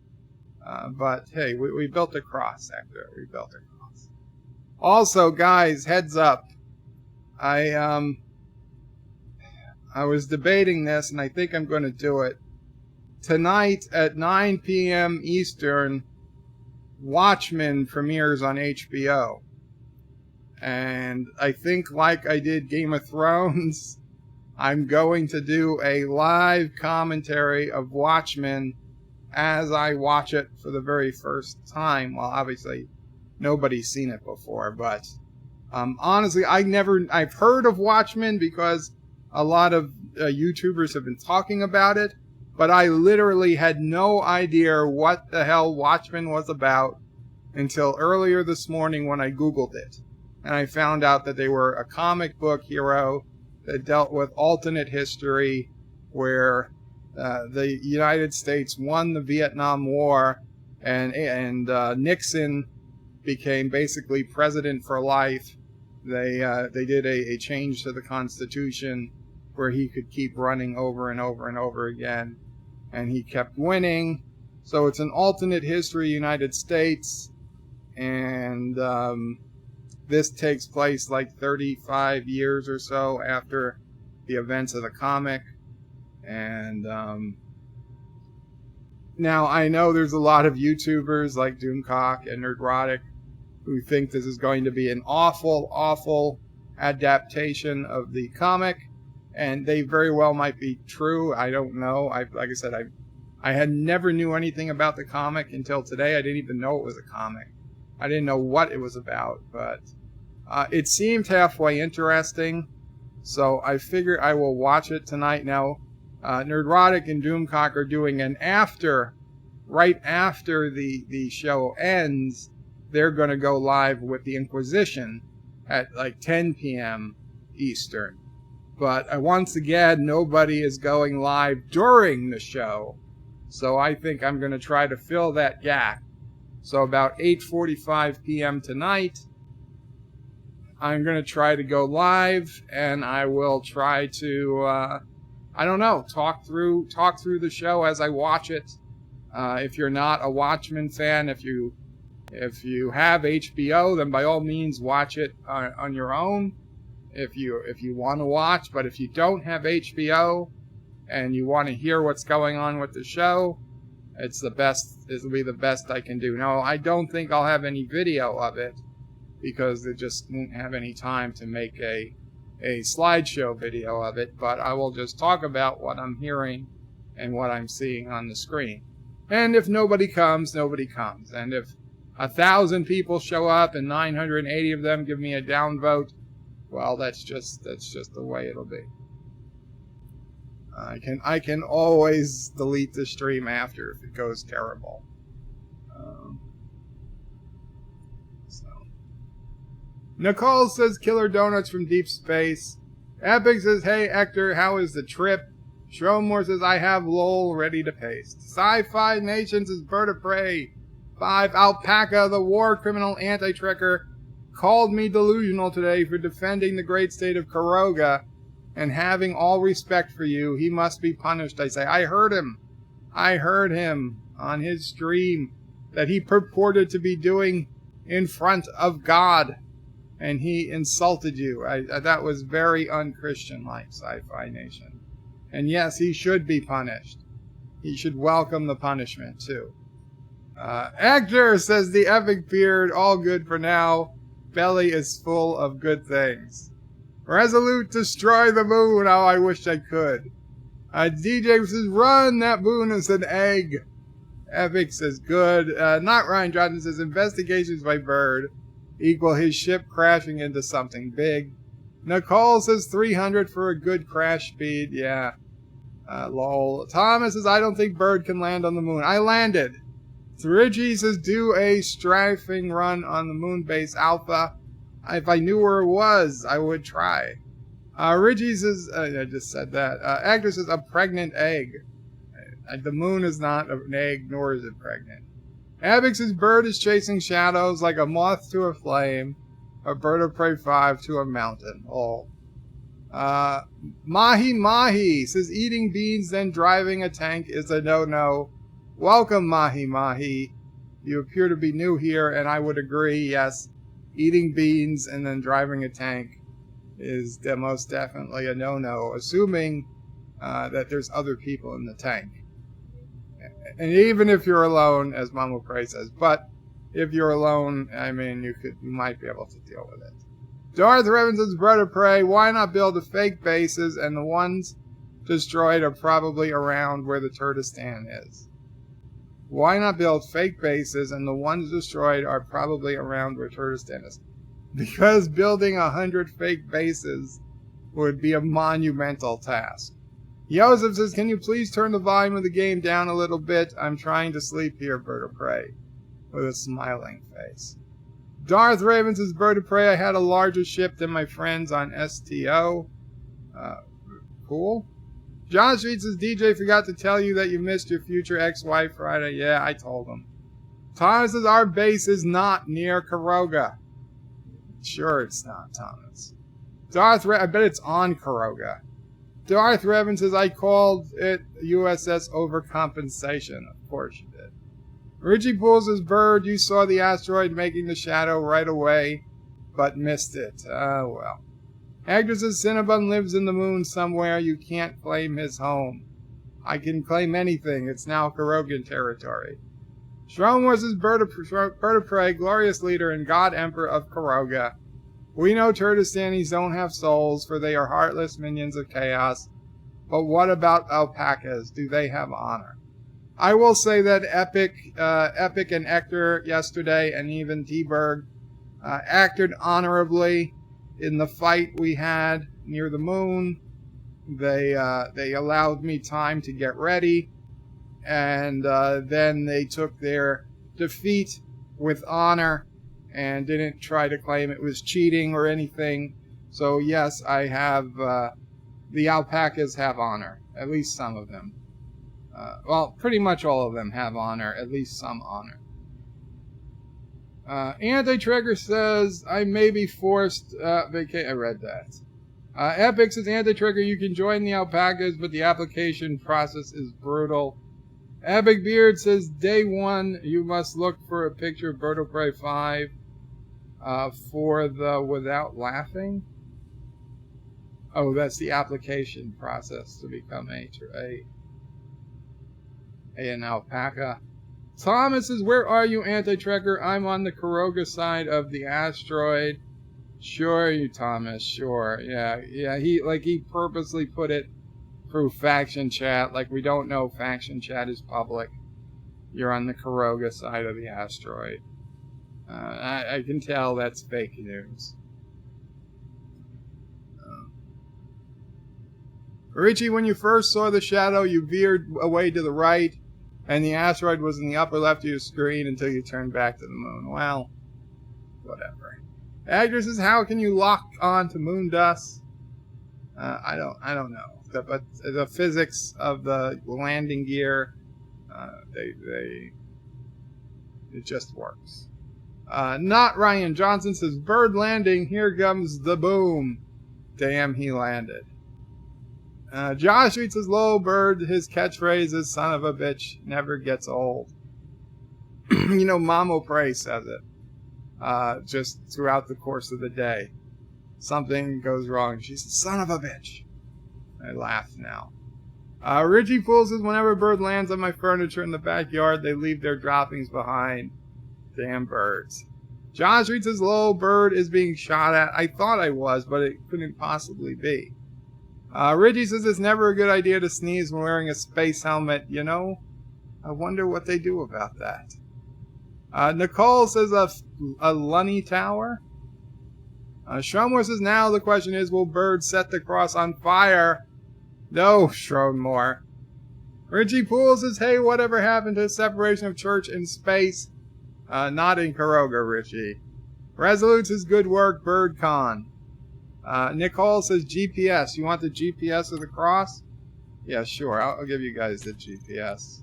But hey, we built a cross, Actor. We built a cross. Also, guys, heads up. I was debating this, and I think I'm going to do it. Tonight at 9 p.m. Eastern, Watchmen premieres on HBO. And I think, like I did Game of Thrones, I'm going to do a live commentary of Watchmen as I watch it for the very first time. Well, obviously, nobody's seen it before. But honestly, I've heard of Watchmen because a lot of YouTubers have been talking about it, but I literally had no idea what the hell Watchmen was about until earlier this morning when I Googled it. And I found out that they were a comic book hero that dealt with alternate history where the United States won the Vietnam War and Nixon became basically president for life. They did a change to the Constitution where he could keep running over and over and over again, and he kept winning. So it's an alternate history United States, and this takes place like 35 years or so after the events of the comic. And now I know there's a lot of YouTubers like Doomcock and Nerdrotic who think this is going to be an awful, awful adaptation of the comic, and they very well might be true. I don't know. Like I said, I had never knew anything about the comic until today. I didn't even know it was a comic. I didn't know what it was about, but it seemed halfway interesting, so I figure I will watch it tonight. Now, Nerdrotic and Doomcock are doing an right after the show ends, they're going to go live with the Inquisition at like 10 p.m. Eastern. But once again, nobody is going live during the show, so I think I'm going to try to fill that gap. So about 8:45 p.m. tonight, I'm going to try to go live, and I will try to, I don't know, talk through the show as I watch it. If you're not a Watchmen fan, if you have HBO, then by all means watch it on your own. If you want to watch, but if you don't have HBO and you want to hear what's going on with the show, it'll be the best I can do. Now, I don't think I'll have any video of it because they just won't have any time to make a slideshow video of it, but I will just talk about what I'm hearing and what I'm seeing on the screen. And if nobody comes, nobody comes. And if 1,000 people show up and 980 of them give me a downvote, well, that's just the way it'll be. I can always delete the stream after if it goes terrible. Nicole says Killer Donuts from Deep Space. Epic says, hey Hector, how is the trip? Stromore says, I have LOL ready to paste. Sci-Fi Nation says, Bird of Prey. 5 Alpaca, the war criminal anti-tricker, called me delusional today for defending the great state of Caroga and having all respect for you. He must be punished, I say. I heard him on his stream that he purported to be doing in front of God, and he insulted you. That was very unchristian-like, Sci-Fi Nation. And yes, he should be punished. He should welcome the punishment, too. Hector says, the epic beard, all good for now. Belly is full of good things. Resolute, destroy the moon. Oh, I wish I could. DJ says, run, that moon is an egg. Epic says, good. Not Ryan Johnson says, investigations by Bird equal his ship crashing into something big. Nicole says, 300 for a good crash speed. Yeah. Lol. Thomas says, I don't think Bird can land on the moon. I landed. Reggie says, do a strafing run on the moon base Alpha. If I knew where it was, I would try. Reggie says, I just said that. Actor says, a pregnant egg. The moon is not an egg, nor is it pregnant. Abix says, Bird is chasing shadows like a moth to a flame. A Bird of Prey 5 to a mountain. Oh. Mahi Mahi says, eating beans then driving a tank is a no-no. Welcome, Mahi Mahi. You appear to be new here, and I would agree, yes. Eating beans and then driving a tank is most definitely a no-no, assuming that there's other people in the tank. And even if you're alone, as Mama Prey says, but if you're alone, I mean, you might be able to deal with it. Darth Revan says, Bird of Prey, why not build a fake bases, and the ones destroyed are probably around where the Turdistan is. Why not build fake bases, and the ones destroyed are probably around where Turdistan is? Because building 100 fake bases would be a monumental task. Joseph says, can you please turn the volume of the game down a little bit? I'm trying to sleep here, Bird of Prey, with a smiling face. Darth Raven says, Bird of Prey, I had a larger ship than my friends on STO. Cool. John Street says, DJ forgot to tell you that you missed your future ex-wife Friday. Yeah, I told him. Thomas says, our base is not near Caroga. Sure it's not, Thomas. I bet it's on Caroga. Darth Revan says, I called it USS Overcompensation. Of course you did. Richie Poole says, Bird, you saw the asteroid making the shadow right away, but missed it. Oh, well. Hector says, Cinnabon lives in the moon somewhere. You can't claim his home. I can claim anything. It's now Carogan territory. Stromor says, Bird of Prey, glorious leader and god emperor of Caroga. We know Turdistanis don't have souls, for they are heartless minions of chaos. But what about alpacas? Do they have honor? I will say that Epic and Ector yesterday, and even T-Berg, acted honorably in the fight we had near the moon. They allowed me time to get ready, and then they took their defeat with honor and didn't try to claim it was cheating or anything. So yes, I have, the alpacas have honor. At least some of them. Well, pretty much all of them have honor. At least some honor. Anti-Trigger says, I may be forced, I read that. Epic says, Anti-Trigger, you can join the alpacas, but the application process is brutal. Epic Beard says, day one, you must look for a picture of Bird of Prey 5. For the without laughing. Oh, that's the application process to become an alpaca. Thomas says, where are you, Anti-Trekker? I'm on the Caroga side of the asteroid. Sure, you, Thomas. Sure. Yeah. He purposely put it through faction chat. Like, we don't know faction chat is public. You're on the Caroga side of the asteroid. I can tell that's fake news. Richie, when you first saw the shadow, you veered away to the right, and the asteroid was in the upper left of your screen until you turned back to the moon. Well, whatever. Agnes says, how can you lock on to moon dust? I don't know. But the physics of the landing gear, it just works. Not Ryan Johnson says, bird landing, here comes the boom. Damn, he landed. Josh Street says, low bird, his catchphrase is son of a bitch, never gets old. You know, Mamo Prey says it. Just throughout the course of the day. Something goes wrong. She says, son of a bitch. I laugh now. Richie Poole says, whenever a bird lands on my furniture in the backyard, they leave their droppings behind. Damn birds. Josh Reed says, low bird is being shot at. I thought I was, but it couldn't possibly be. Richie says, it's never a good idea to sneeze when wearing a space helmet. You know, I wonder what they do about that. Nicole says, a Lunny Tower. Schroemore says, now the question is, will birds set the cross on fire? No, Schroemore. Richie Poole says, hey, whatever happened to the separation of church and space? Not in Caroga, Richie. Resolute says, good work, BirdCon. Nicole says, GPS. You want the GPS of the cross? Yeah, sure. I'll give you guys the GPS.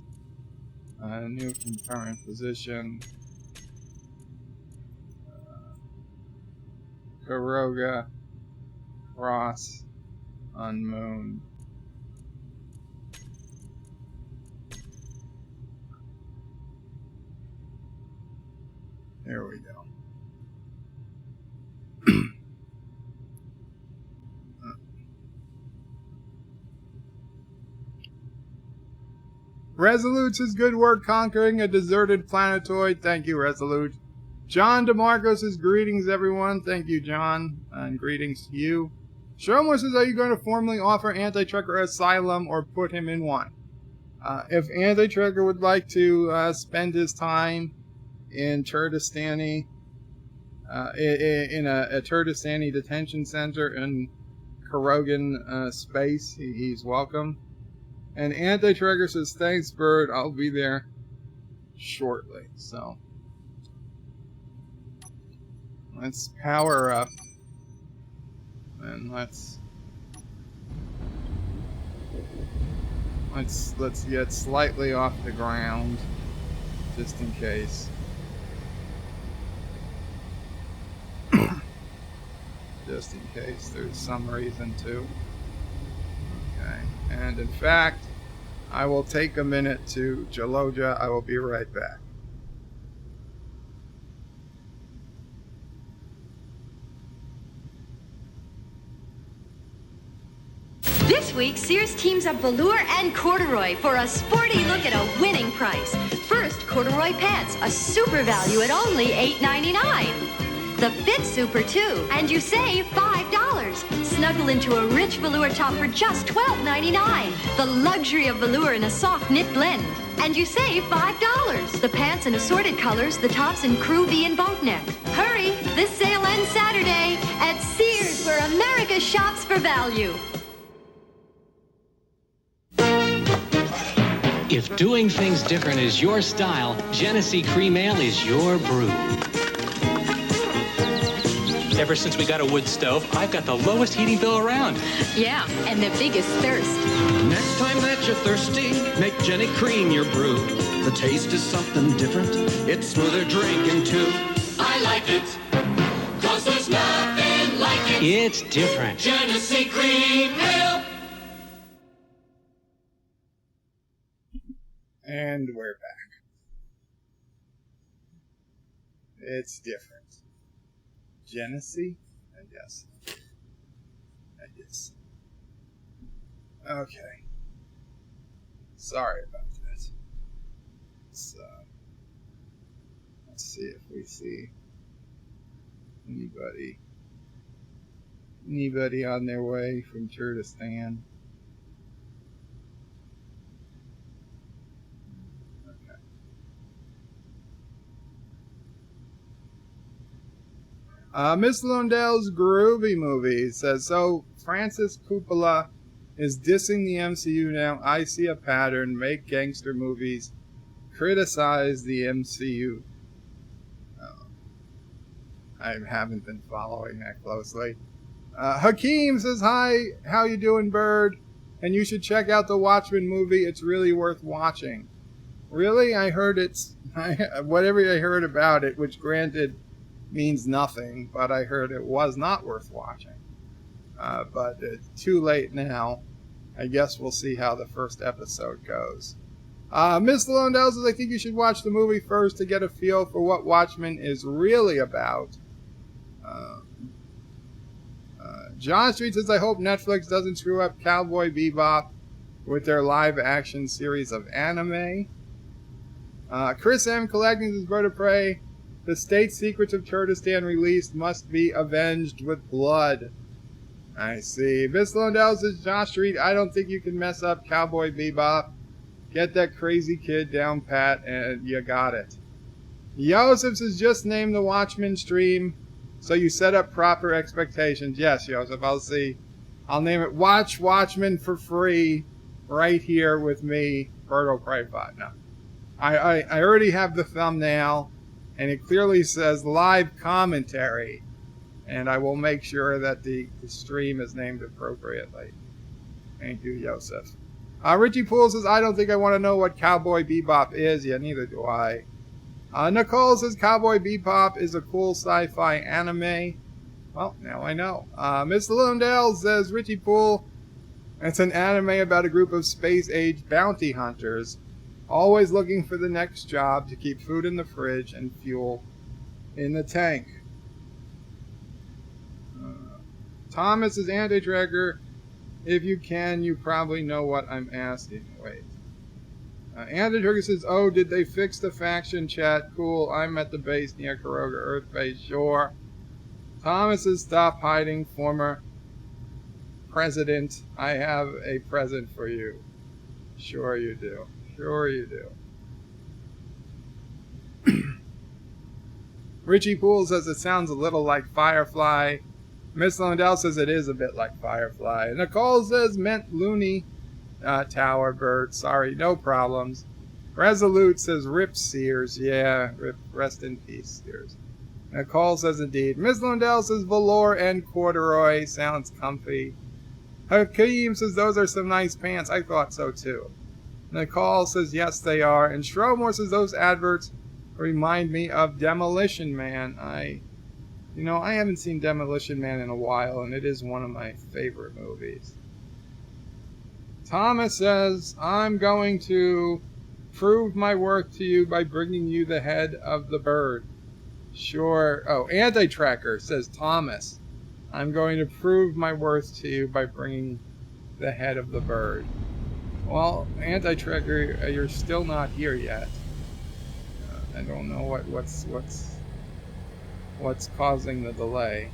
New confirmed position. Caroga cross on moon. There we go. Resolute says, good work conquering a deserted planetoid. Thank you, Resolute. John DeMarco says, greetings, everyone. Thank you, John. And greetings to you. Sherman says, are you going to formally offer Anti-Trekker asylum or put him in one? If Anti-Trigger would like to spend his time in Turdistani, in a Turdistani detention center in Carogan space, he's welcome. And Anti-Trigger says, thanks, Bird. I'll be there shortly. So let's power up. And let's get slightly off the ground, just in case. Just in case there's some reason to. Okay, and in fact, I will take a minute to Jaloja. I will be right back. This week, Sears teams up velour and corduroy for a sporty look at a winning price. First, corduroy pants, a super value at only $8.99. The Fit Super, too, and you save $5. Snuggle into a rich velour top for just $12.99. The luxury of velour in a soft knit blend, and you save $5. The pants in assorted colors, the tops in crew V and boat neck. Hurry, this sale ends Saturday at Sears, where America shops for value. If doing things different is your style, Genesee Cream Ale is your brew. Ever since we got a wood stove, I've got the lowest heating bill around. Yeah, and the biggest thirst. Next time that you're thirsty, make Jenny Cream your brew. The taste is something different. It's smoother drinking too. I like it, 'cause there's nothing like it. It's different. Genesee Cream Ale. And we're back. It's different. Genesee? And yes. And yes. Okay. Sorry about that. So, let's see if we see anybody on their way from Turdistan. Miss Lundell's Groovy Movie says, so Francis Qapla is dissing the MCU now. I see a pattern. Make gangster movies. Criticize the MCU. I haven't been following that closely. Hakeem says, hi, how you doing, Bird? And you should check out the Watchmen movie. It's really worth watching. Really? I heard whatever I heard about it, which granted means nothing, but I heard it was not worth watching. But it's too late now. I guess we'll see how the first episode goes. Miss Londell says, I think you should watch the movie first to get a feel for what Watchmen is really about. John Street says, I hope Netflix doesn't screw up Cowboy Bebop with their live-action series of anime. Chris M. collecting his bird of prey. The state secrets of Turdistan released must be avenged with blood. I see. Miss Lundell says, Josh Street, I don't think you can mess up Cowboy Bebop. Get that crazy kid down pat, and you got it. Yosef says, just name the Watchmen stream so you set up proper expectations. Yes, Yosef, I'll name it Watch Watchmen for free right here with me, Berto Craypot. No. I already have the thumbnail, and it clearly says live commentary, and I will make sure that the stream is named appropriately. Thank you, Yosef. Richie Poole says, I don't think I want to know what Cowboy Bebop is. Yeah, neither do I. Nicole says, Cowboy Bebop is a cool sci-fi anime. Well, now I know. Miss Lundell says, Richie Poole, it's an anime about a group of space-age bounty hunters always looking for the next job to keep food in the fridge and fuel in the tank. Thomas is anti-tracker. If you can, you probably know what I'm asking. Wait. Anti-tracker says, oh, did they fix the faction chat? Cool, I'm at the base near Caroga Earth Base. Sure. Thomas says, stop hiding, former president. I have a present for you. Sure you do. Sure you do. Richie Poole says it sounds a little like Firefly. Miss Lundell says it is a bit like Firefly. Nicole says meant Looney Tower bird. Sorry, no problems. Resolute says rip Sears. Yeah, rest in peace, Sears. Nicole says indeed. Miss Lundell says velour and corduroy. Sounds comfy. Hakeem says those are some nice pants. I thought so too. Nicole says yes they are. And Stromore says those adverts remind me of Demolition Man. I haven't seen Demolition Man in a while, and it is one of my favorite movies. Thomas says, I'm going to prove my worth to you by bringing you the head of the bird. Sure. Oh, Anti-Tracker says, Thomas, I'm going to prove my worth to you by bringing the head of the bird. Well, Anti-Tracker, you're still not here yet. I don't know what's causing the delay.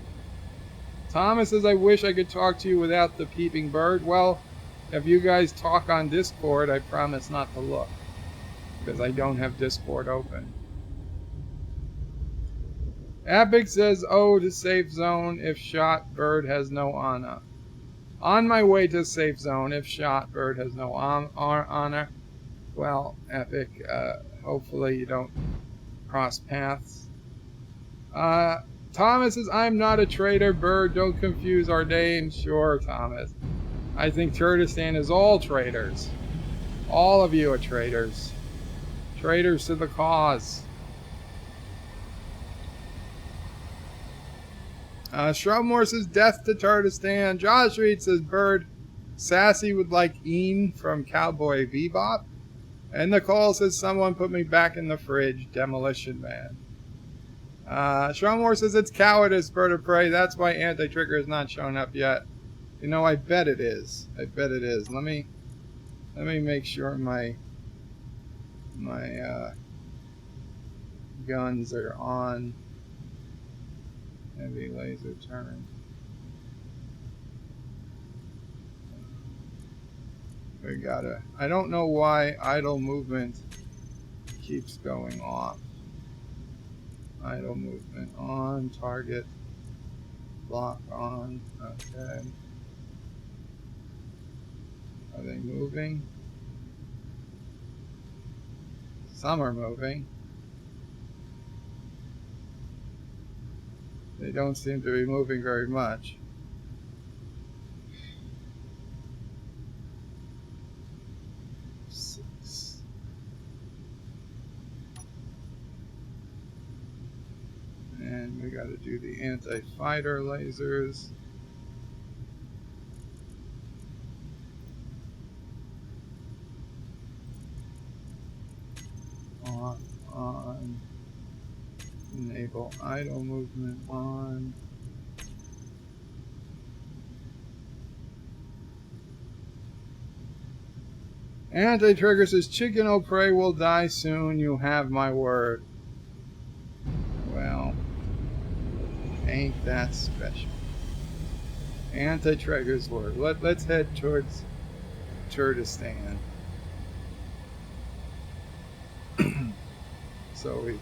Thomas says, I wish I could talk to you without the peeping bird. Well, if you guys talk on Discord, I promise not to look, because I don't have Discord open. Epic says, oh, to safe zone if shot bird has no honor. On my way to safe zone if shot bird has no honor. Well, Epic, hopefully you don't cross paths. Thomas says, I'm not a traitor, bird. Don't confuse our names. Sure, Thomas. I think Turdistan is all traitors. All of you are traitors. Traitors to the cause. Stromore says, death to Turdistan. Josh Reed says, bird. Sassy would like Ian from Cowboy Bebop. And Nicole says, someone put me back in the fridge. Demolition Man. Stromore says, it's cowardice, bird of prey. That's why Anti-Trigger has not shown up yet. You know, I bet it is. I bet it is. Let me make sure my guns are on. Heavy laser turn. We gotta. I don't know why idle movement keeps going off. Idle movement on. Target. Lock on. Okay. Are they moving? Some are moving. They don't seem to be moving very much. Six. And we gotta do the anti-fighter lasers. On. Enable idle movement on. Anti-Trigger says, Chicken O'Prey will die soon, you have my word. Well, ain't that special. Anti-Trigger's word. Let's head towards Turdistan. So we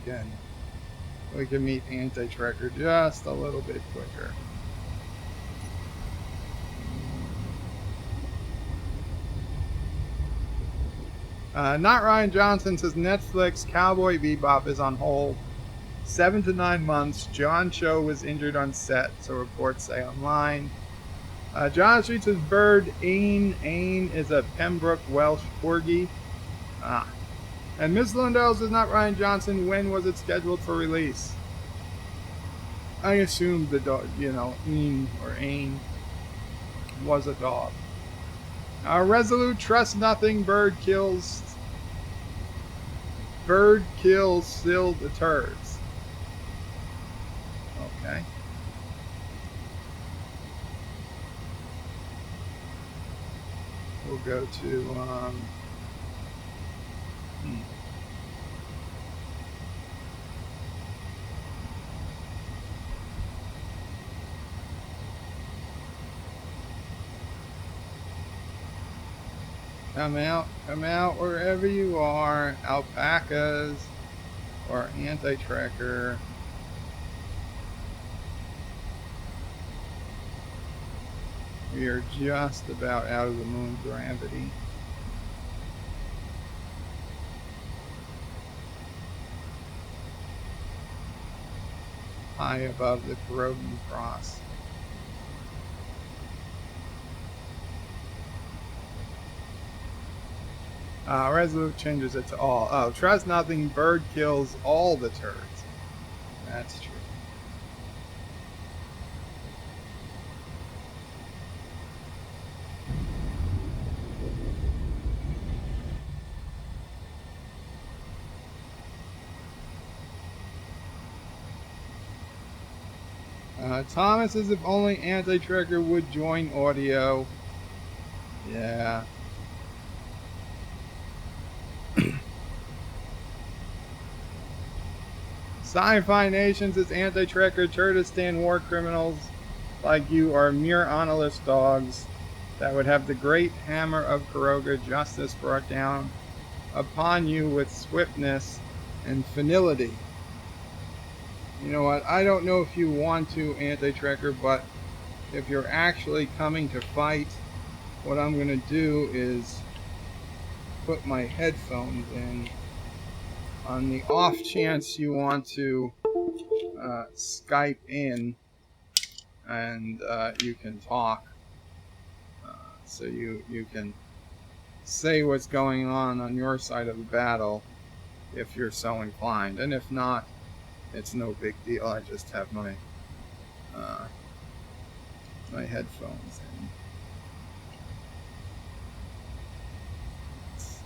can meet Anti-Tracker just a little bit quicker. Not Ryan Johnson says Netflix Cowboy Bebop is on hold. 7 to 9 months. John Cho was injured on set, so reports say online. John Street says bird Ain is a Pembroke Welsh Corgi. And Miss Lundell says not Ryan Johnson. When was it scheduled for release? I assumed the dog, Ain or Ain was a dog. Resolute, trust nothing. Bird kills still the turds. Okay. We'll go to Come out wherever you are. Alpacas or anti-tracker. We are just about out of the moon gravity. High above the Carogan cross. Resolute changes it to all. Oh, trust nothing, bird kills all the turds. That's true. Thomas says if only anti-tracker would join audio. Yeah. Sci-Fi Nation says anti-tracker Turdistan war criminals like you are mere honest dogs that would have the great hammer of Caroga justice brought down upon you with swiftness and finality. You know what? I don't know if you want to, anti-tracker, but if you're actually coming to fight, what I'm going to do is put my headphones in on the off chance you want to Skype in and you can talk. So you can say what's going on your side of the battle if you're so inclined. And if not, it's no big deal. I just have my my headphones in. Let's see.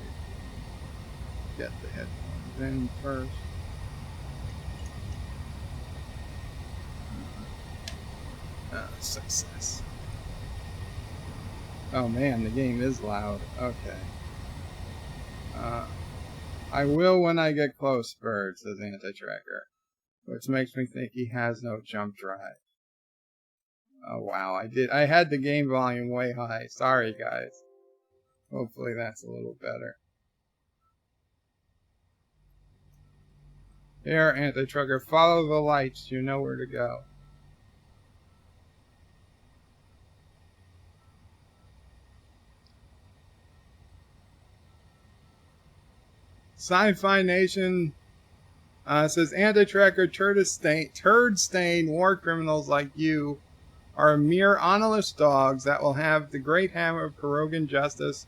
Get the headphones in first. Success. Oh man, the game is loud. Okay. I will when I get close, Bird, says Anti-Tracker. Which makes me think he has no jump drive. Oh wow, I had the game volume way high. Sorry guys. Hopefully that's a little better. Here, Anti-Trucker, follow the lights. You know where to go. Sci-Fi Nation says anti-tracker turd stain war criminals like you are mere honest dogs that will have the great hammer of Carogan justice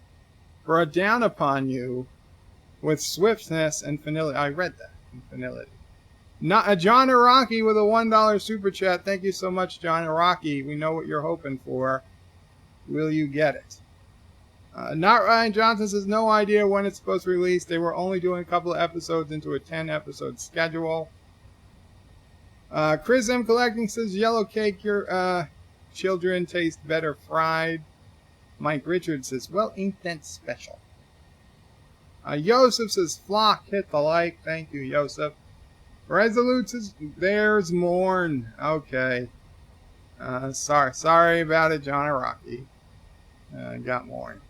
brought down upon you with swiftness and finality. I read that. Finality. Not John Araki with a $1 super chat. Thank you so much, John Araki. We know what you're hoping for. Will you get it? Not Ryan Johnson says no idea when it's supposed to release. They were only doing a couple of episodes into a 10-episode schedule. Chris M. Collecting says yellow cake your children taste better fried. Mike Richards says, well, ain't that special? Yosef says flock, hit the like. Thank you, Yosef. Resolute says there's Morn. Okay. Sorry about it, John Araki. Got Morn.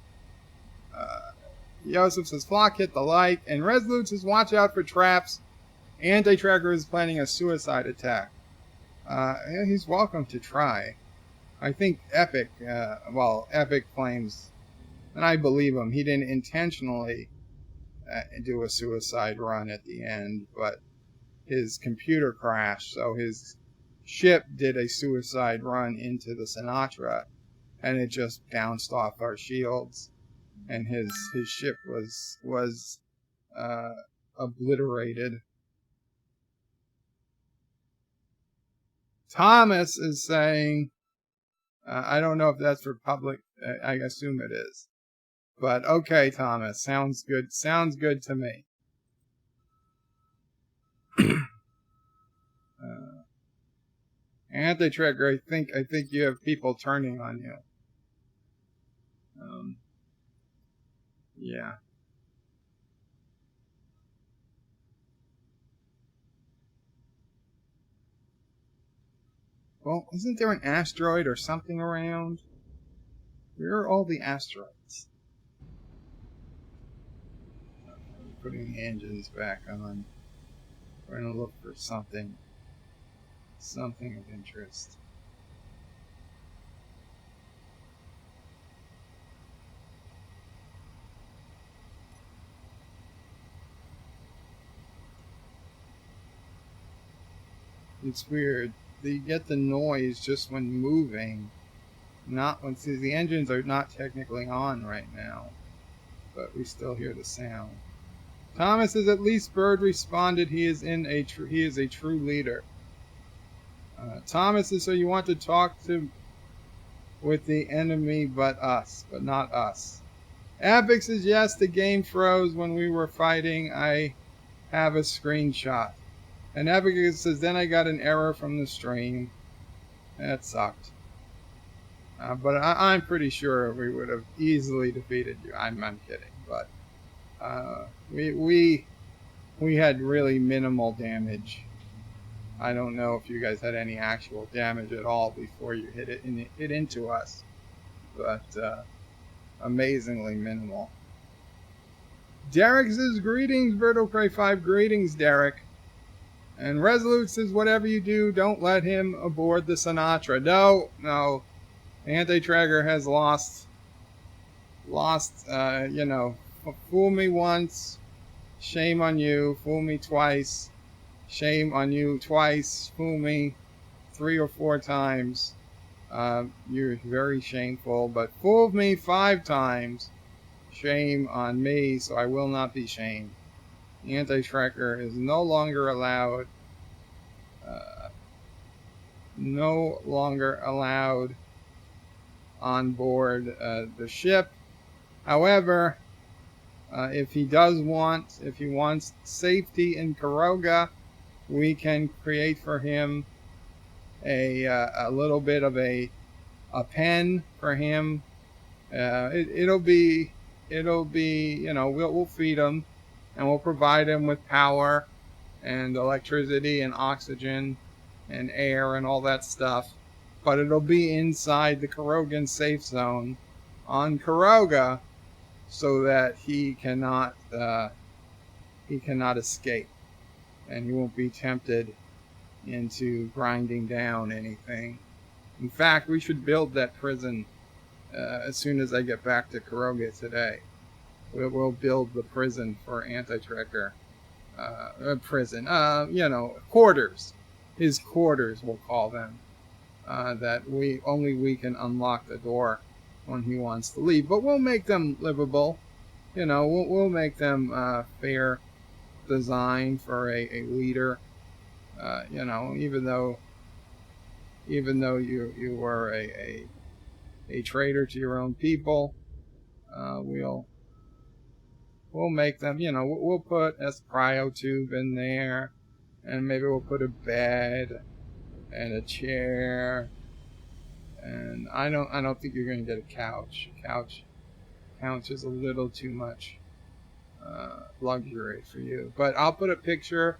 Yosef says flock, hit the like, and Resolute says watch out for traps. Anti-tracker is planning a suicide attack. He's welcome to try. I think Epic claims, and I believe him, he didn't intentionally do a suicide run at the end, but his computer crashed, so his ship did a suicide run into the Sinatra, and it just bounced off our shields. And his ship was obliterated. Thomas is saying, I don't know if that's for public. I assume it is, but okay, Thomas, sounds good. Sounds good to me. Anti-tracker, I think you have people turning on you. Yeah. Well, isn't there an asteroid or something around? Where are all the asteroids? putting the engines back on. We're going to look for something of interest. It's weird. You get the noise just when moving, not when. See, the engines are not technically on right now, but we still hear the sound. Thomas says at least Bird responded. He is a true leader. Thomas says, so you want to talk with the enemy, but not us. Epic says yes. The game froze when we were fighting. I have a screenshot. And Epic says, then I got an error from the stream. That sucked. But I'm pretty sure we would have easily defeated you. I'm kidding. But we had really minimal damage. I don't know if you guys had any actual damage at all before you hit into us. But amazingly minimal. Derek says, greetings, BirdoPrey5. Greetings, Derek. And Resolute says, whatever you do, don't let him aboard the Sinatra. No. Anti-Tracker has lost, fool me once, shame on you. Fool me twice, shame on you twice. Fool me 3 or 4 times. You're very shameful, but fool me 5 times, shame on me, so I will not be shamed. Anti-Tracker is no longer allowed on board the ship. However, if he wants safety in Caroga, we can create for him a little bit of a pen for him. It'll be we'll feed him. And we'll provide him with power and electricity and oxygen and air and all that stuff. But it'll be inside the Carogan safe zone on Caroga so that he cannot escape. And he won't be tempted into grinding down anything. In fact, we should build that prison as soon as I get back to Caroga today. We'll build the prison for Anti-Tracker. Quarters. His quarters, we'll call them. That we can unlock the door when he wants to leave. But we'll make them livable. We'll make them fair design for a leader. Even though you were a traitor to your own people, we'll make them, we'll put a cryo tube in there, and maybe we'll put a bed and a chair, and I don't think you're going to get a couch. Couch is a little too much luxury for you. But I'll put a picture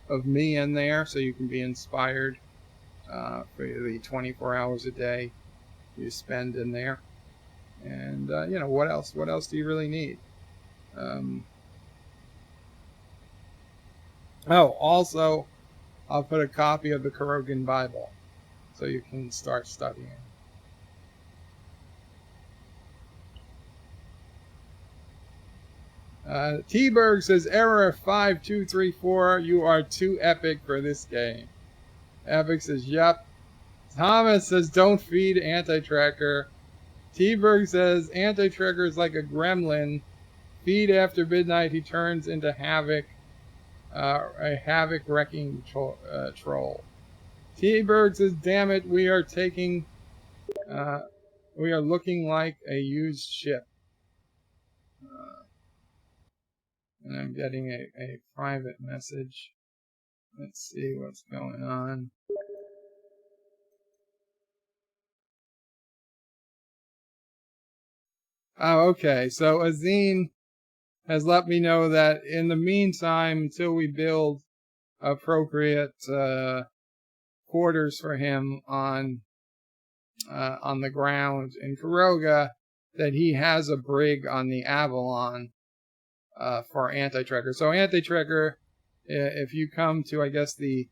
of me in there so you can be inspired for the 24 hours a day you spend in there. And what else do you really need? Also, I'll put a copy of the Carogan Bible so you can start studying. T-Berg says, error 5234, you are too epic for this game. Epic says, yep. Thomas says, don't feed Anti-Tracker. T-Berg says, Anti-Tracker is like a gremlin. Feed after midnight, he turns into Havoc, a Havoc wrecking troll. T-Berg says, damn it, we are looking like a used ship. And I'm getting a private message. Let's see what's going on. Oh, okay. So Azine has let me know that in the meantime, until we build appropriate quarters for him on the ground in Caroga, that he has a brig on the Avalon for anti-trekker. So anti-trekker, if you come to, I guess, the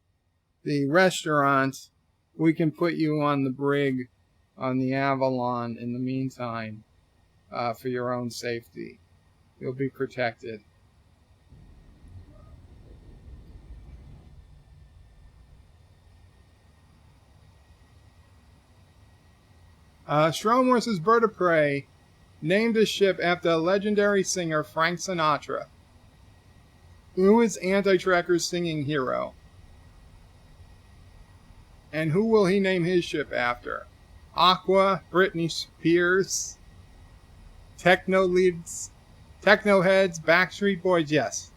restaurant, we can put you on the brig on the Avalon in the meantime, for your own safety. You'll be protected. Schromore's Bird of Prey named his ship after a legendary singer Frank Sinatra. Who is Anti-Trekker's singing hero? And who will he name his ship after? Aqua, Britney Spears, Techno Heads, Backstreet Boys? Yes.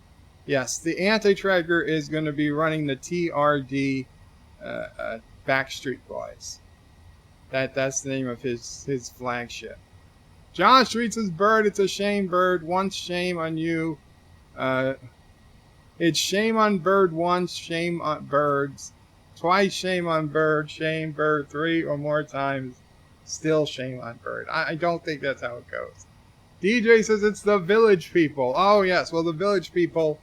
Yes, the Anti-Trekker is going to be running the TRD Backstreet Boys. That's the name of his flagship. Josh treats his bird. It's a shame bird. Once shame on you. It's shame on bird once, shame on birds. Twice shame on bird, shame bird. 3 or more times, still shame on bird. I don't think that's how it goes. DJ says it's the Village People. Oh yes, well the Village People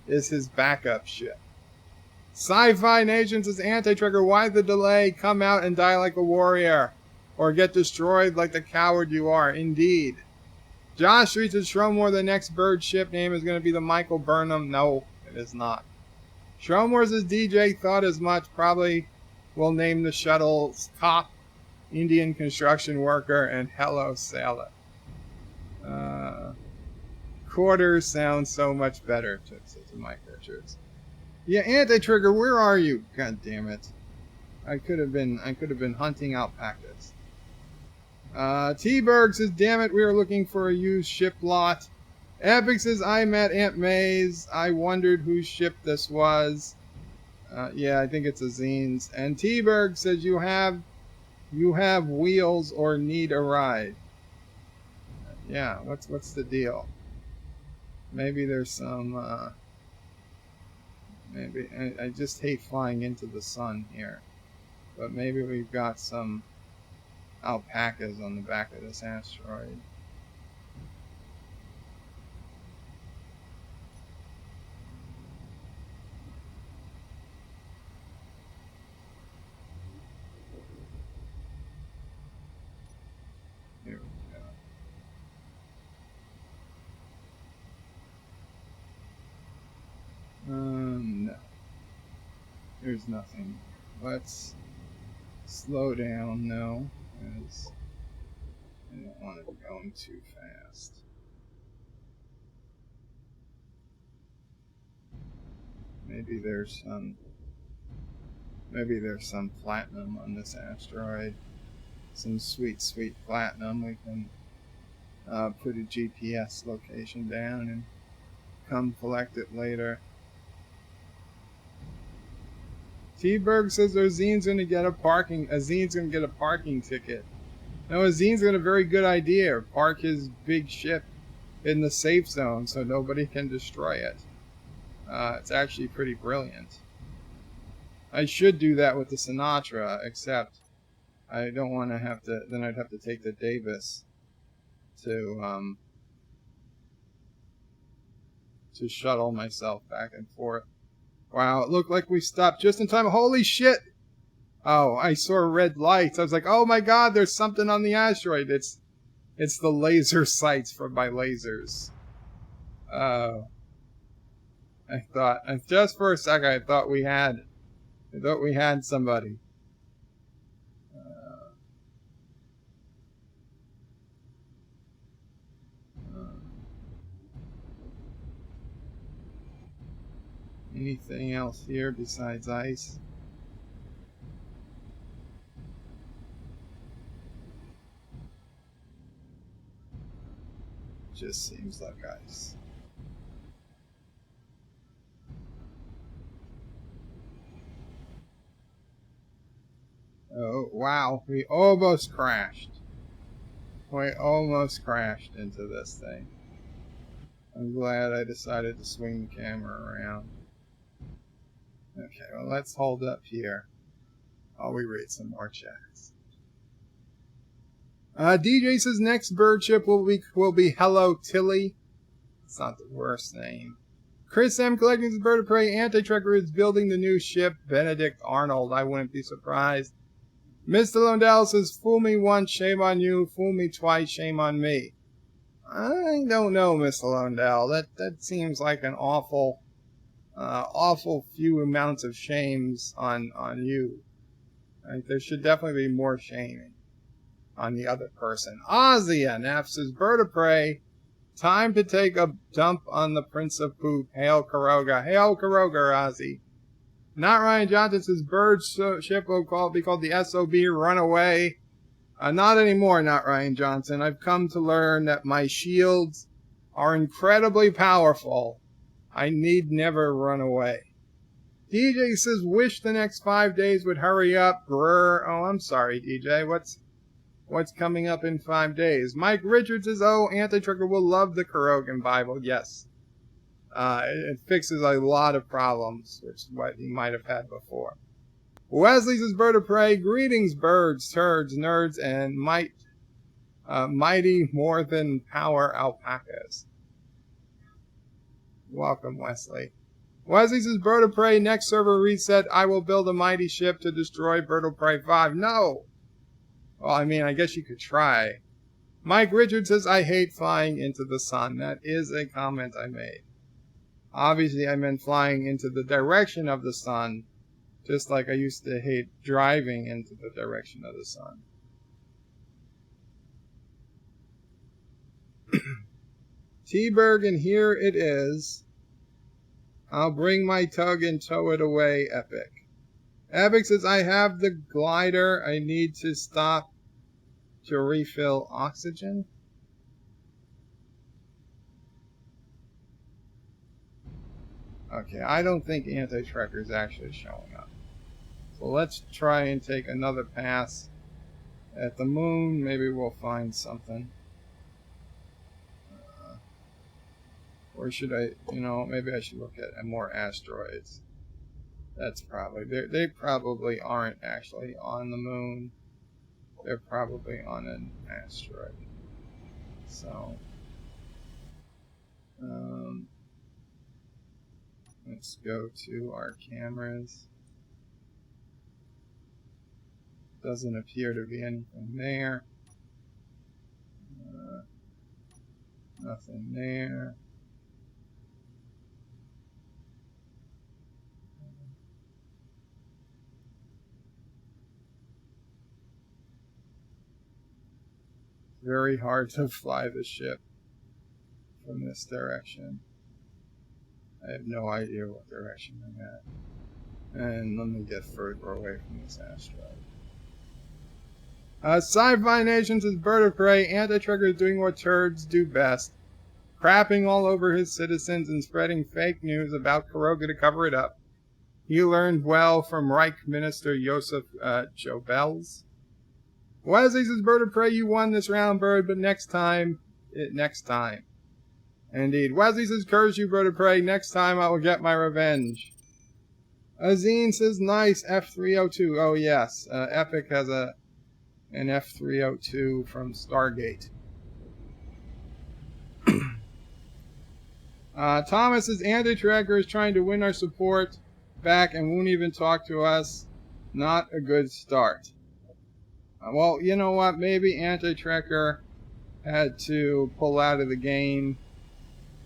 is his backup ship. Sci-Fi Nation says Anti-Trekker, why the delay? Come out and die like a warrior. Or get destroyed like the coward you are. Indeed. Josh Streets says Shromore, the next bird ship name is going to be the Michael Burnham. No, it is not. Shromore says DJ thought as much. Probably will name the shuttles Cop, Indian construction worker, and Hello Sailor. Quarters sounds so much better, says Mike Richards. Yeah, Anti-Trekker, where are you? God damn it! I could have been hunting alpacas. T-Berg says, damn it, we are looking for a used ship lot. Epic says, I met Aunt May's. I wondered whose ship this was. Yeah, I think it's Azine's. And T-Berg says, you have wheels or need a ride. Yeah, what's the deal? Maybe there's some, maybe, I just hate flying into the sun here. But maybe we've got some alpacas on the back of this asteroid. Here we go. No. There's nothing. Let's slow down, no, because I don't want it going too fast. Maybe there's some platinum on this asteroid. Some sweet, sweet platinum. We can put a GPS location down and come collect it later. T-Berg says Azine's gonna get a parking ticket. No, Azine's got a very good idea. Park his big ship in the safe zone so nobody can destroy it. It's actually pretty brilliant. I should do that with the Sinatra, except I don't want to have to. Then I'd have to take the Davis to shuttle myself back and forth. Wow, it looked like we stopped just in time. Holy shit! Oh, I saw red lights. I was like, oh my god, there's something on the asteroid. It's the laser sights from my lasers. I thought, just for a second, I thought we had somebody. Anything else here besides ice? Just seems like ice. Oh, wow. We almost crashed. We almost crashed into this thing. I'm glad I decided to swing the camera around. Okay, well, let's hold up here while we read some more chats. DJ says next bird ship will be Hello Tilly. It's not the worst name. Chris M. collecting his bird of prey. Anti-Trekker is building the new ship. Benedict Arnold. I wouldn't be surprised. Mr. Londell says, fool me once, shame on you. Fool me twice, shame on me. I don't know, Mr. Londell. That seems like an awful few amounts of shames on you. Right? There should definitely be more shaming on the other person. Ozzy NF says, bird of prey. Time to take a dump on the Prince of Poop. Hail Caroga. Hail Caroga, Ozzy. Not Ryan Johnson says, bird ship will be called the SOB Runaway. Not anymore, Not Ryan Johnson. I've come to learn that my shields are incredibly powerful. I need never run away. DJ says, wish the next 5 days would hurry up. Grr. Oh, I'm sorry, DJ. What's coming up in 5 days? Mike Richards says, oh, Anti-Trekker will love the Carogan Bible. Yes. It fixes a lot of problems, which is what he might have had before. Wesley says, bird of prey. Greetings, birds, turds, nerds, and mighty more than power alpacas. Welcome, Wesley. Wesley says, bird of prey. Next server reset. I will build a mighty ship to destroy Bird of Prey 5. No! Well, I mean, I guess you could try. Mike Richards says, I hate flying into the sun. That is a comment I made. Obviously, I meant flying into the direction of the sun, just like I used to hate driving into the direction of the sun. T-Berg, and here it is. I'll bring my tug and tow it away, Epic. Epic says, I have the glider. I need to stop to refill oxygen. Okay, I don't think Anti-Trekker is actually showing up. So let's try and take another pass at the moon. Maybe we'll find something. Or should I, maybe I should look at more asteroids. That's probably, they probably aren't actually on the moon. They're probably on an asteroid. So, let's go to our cameras. Doesn't appear to be anything there. Nothing there. Very hard to fly the ship from this direction. I have no idea what direction I'm at. And let me get further away from this asteroid. Sci-Fi Nation says, bird of prey. Anti-Trekker is doing what turds do best. Crapping all over his citizens and spreading fake news about Caroga to cover it up. He learned well from Reich Minister Joseph Jobels. Wesley says, bird of prey, you won this round, bird, but next time. Indeed. Wesley says, curse you, bird of prey, next time I will get my revenge. Azine says, nice, F302. Oh, yes. Epic has an F302 from Stargate. Thomas says, Anti-Trekker is trying to win our support back and won't even talk to us. Not a good start. Well, you know what? Maybe Anti-Trekker had to pull out of the game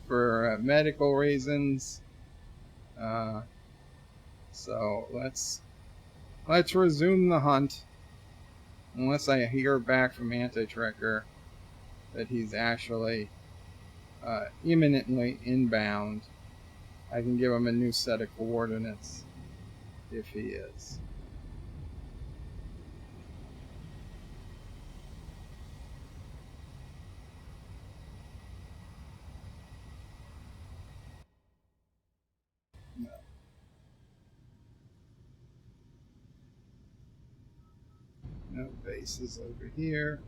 for medical reasons. So let's resume the hunt. Unless I hear back from Anti-Trekker that he's actually imminently inbound, I can give him a new set of coordinates if he is. No bases over here.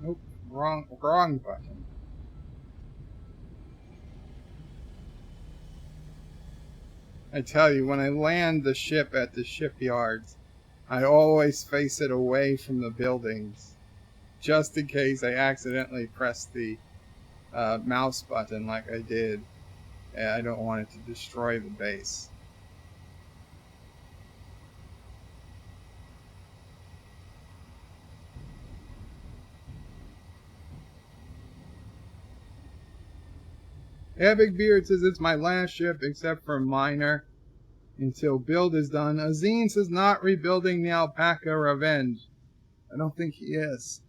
Nope, wrong button. I tell you, when I land the ship at the shipyards, I always face it away from the buildings, just in case I accidentally press the mouse button like I did. I don't want it to destroy the base. Epic Beard says it's my last ship except for minor until build is done. Azine says not rebuilding the Alpaca Revenge. I don't think he is.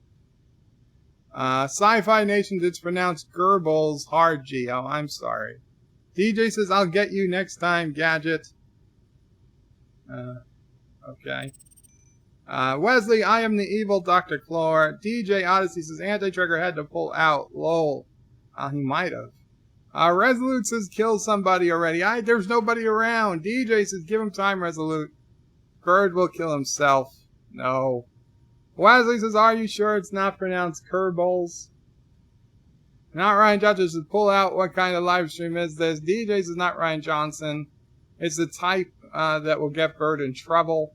Sci-Fi Nations, it's pronounced Goebbels hard G. Oh, I'm sorry. DJ says I'll get you next time, Gadget. Okay. Wesley, I am the evil Dr. Chlor. DJ Odyssey says Anti-Trigger had to pull out. Lol. He might have. Resolute says kill somebody already. There's nobody around. DJ says give him time, Resolute. Bird will kill himself. No. Wesley says, are you sure it's not pronounced Kerbals? Not Ryan Johnson says pull out. What kind of live stream is this? DJ says not Ryan Johnson. It's the type that will get Bird in trouble.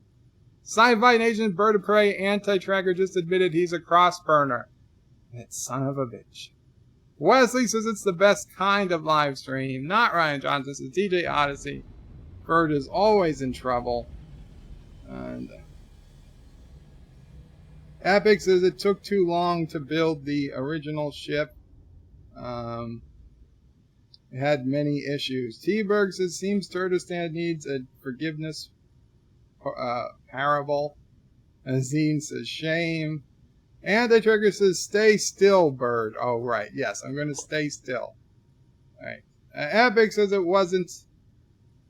Sci-Fi Nation, Bird of Prey, Anti-Tracker just admitted he's a cross-burner. That son of a bitch. Wesley says it's the best kind of live stream. Not Ryan Johnson says DJ Odyssey. Bird is always in trouble. And Epic says it took too long to build the original ship. It had many issues. T-Berg says seems Turdistan needs a forgiveness parable. Azine says shame. Anti-Trigger says stay still, Bird. Oh, right. Yes, I'm going to stay still. All right. Epic says it wasn't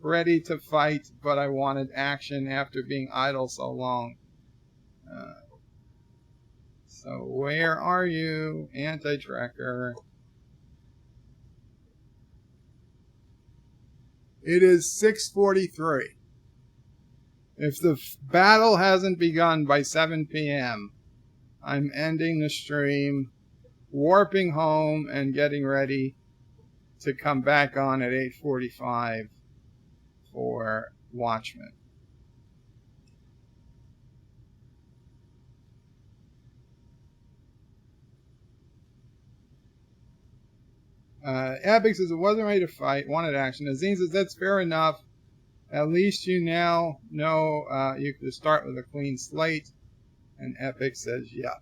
ready to fight, but I wanted action after being idle so long. So where are you, Anti-Tracker? It is 6:43. If the battle hasn't begun by 7 p.m., I'm ending the stream, warping home, and getting ready to come back on at 8:45 for Watchmen. Epic says it wasn't ready to fight, wanted action. Azine says that's fair enough. At least you now know you could start with a clean slate. And Epic says, yeah.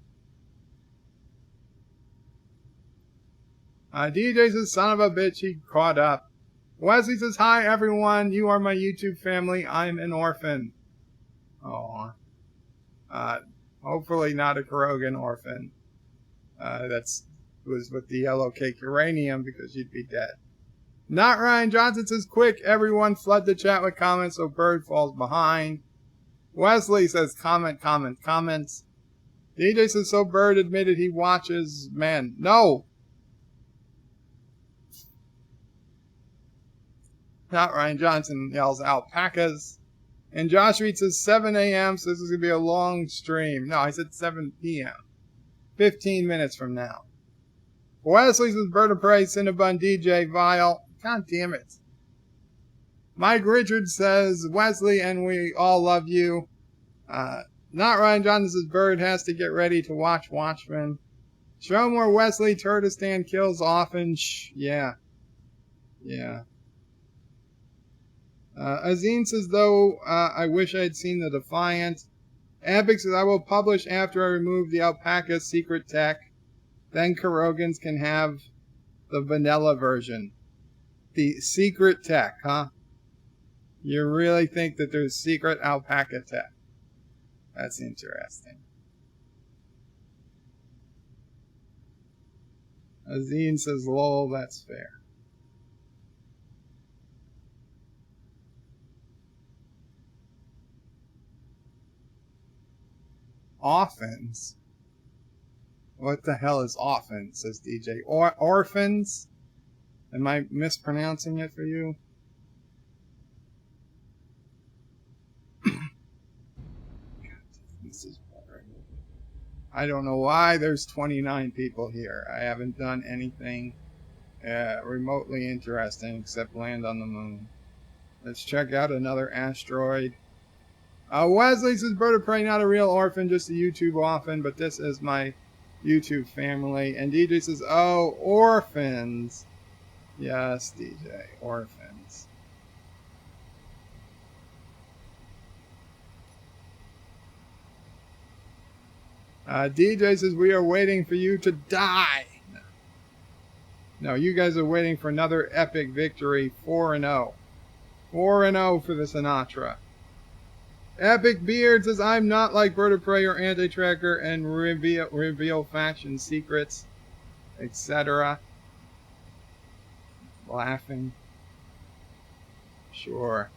DJ says, son of a bitch, he caught up. Wesley says, hi everyone, you are my YouTube family. I'm an orphan. Oh, hopefully not a Carogan orphan. That's was with the yellow cake uranium because you'd be dead. Not Ryan Johnson says, quick, everyone flood the chat with comments so Bird falls behind. Wesley says, comment, comment, comments. DJ says, so Bird admitted he watches men. No! Not Ryan Johnson yells alpacas. And Josh Reed says 7 a.m., so this is going to be a long stream. No, I said 7 p.m. 15 minutes from now. Wesley says Bird of Prey, Cinnabon, DJ, Vile. God damn it. Mike Richards says, Wesley, and we all love you. Not Ryan Johnson says Bird has to get ready to watch Watchmen. Show more Wesley, Turdistan kills often. Shh, yeah. Yeah. Azine says, though, I wish I had seen the Defiant. Epic says, I will publish after I remove the Alpaca secret tech. Then Carogans can have the vanilla version. The secret tech, huh? You really think that there's secret alpaca tech? That's interesting. Azine says, lol, that's fair. Orphans? What the hell is orphans, says DJ. Orphans? Am I mispronouncing it for you? This is boring. I don't know why there's 29 people here. I haven't done anything remotely interesting except land on the moon. Let's check out another asteroid. Wesley says, Bird of Prey, not a real orphan, just a YouTube orphan, but this is my YouTube family. And DJ says, oh, orphans. Yes, DJ, orphans. DJ says, we are waiting for you to die. No, you guys are waiting for another epic victory. 4-0. 4-0 for the Sinatra. Epic Beard says, I'm not like Bird of Prey or Anti-Tracker and reveal faction secrets, etc. Laughing. Sure.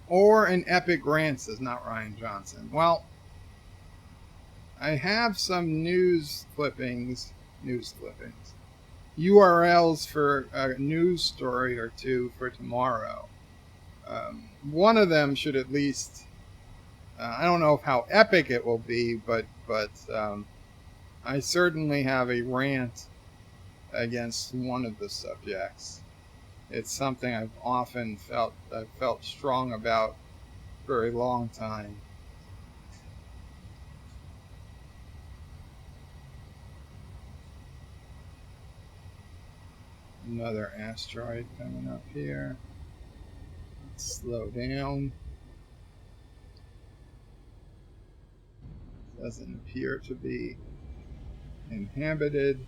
Or an epic rant, says not Ryan Johnson. Well, I have some news clippings, URLs for a news story or two for tomorrow. One of them should at least, I don't know how epic it will be, but I certainly have a rant against one of the subjects. It's something I've often felt strong about for a long time. Another asteroid coming up here. Let's slow down. Doesn't appear to be inhabited.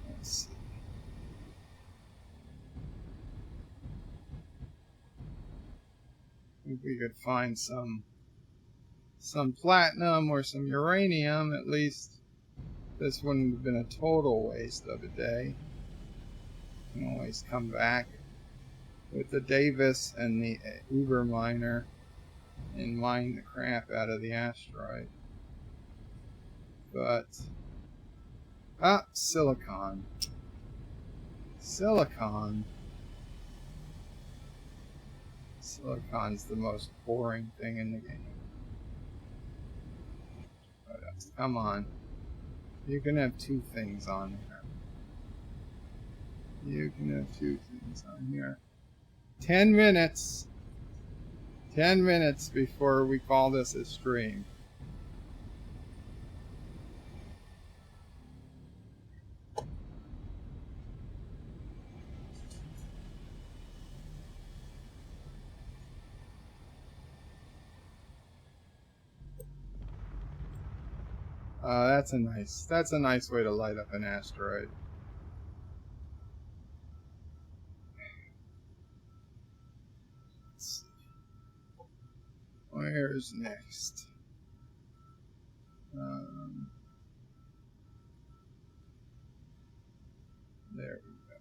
Let's see. If we could find some platinum or some uranium, at least this wouldn't have been a total waste of a day. You can always come back with the Davis and the Uber miner and mine the crap out of the asteroid. But silicon. Silicon's the most boring thing in the game. What else? Come on. You can have two things on here. You can have two things on here. 10 minutes. 10 minutes before we call this a stream. That's a nice way to light up an asteroid. Let's see. Where's next? There we go.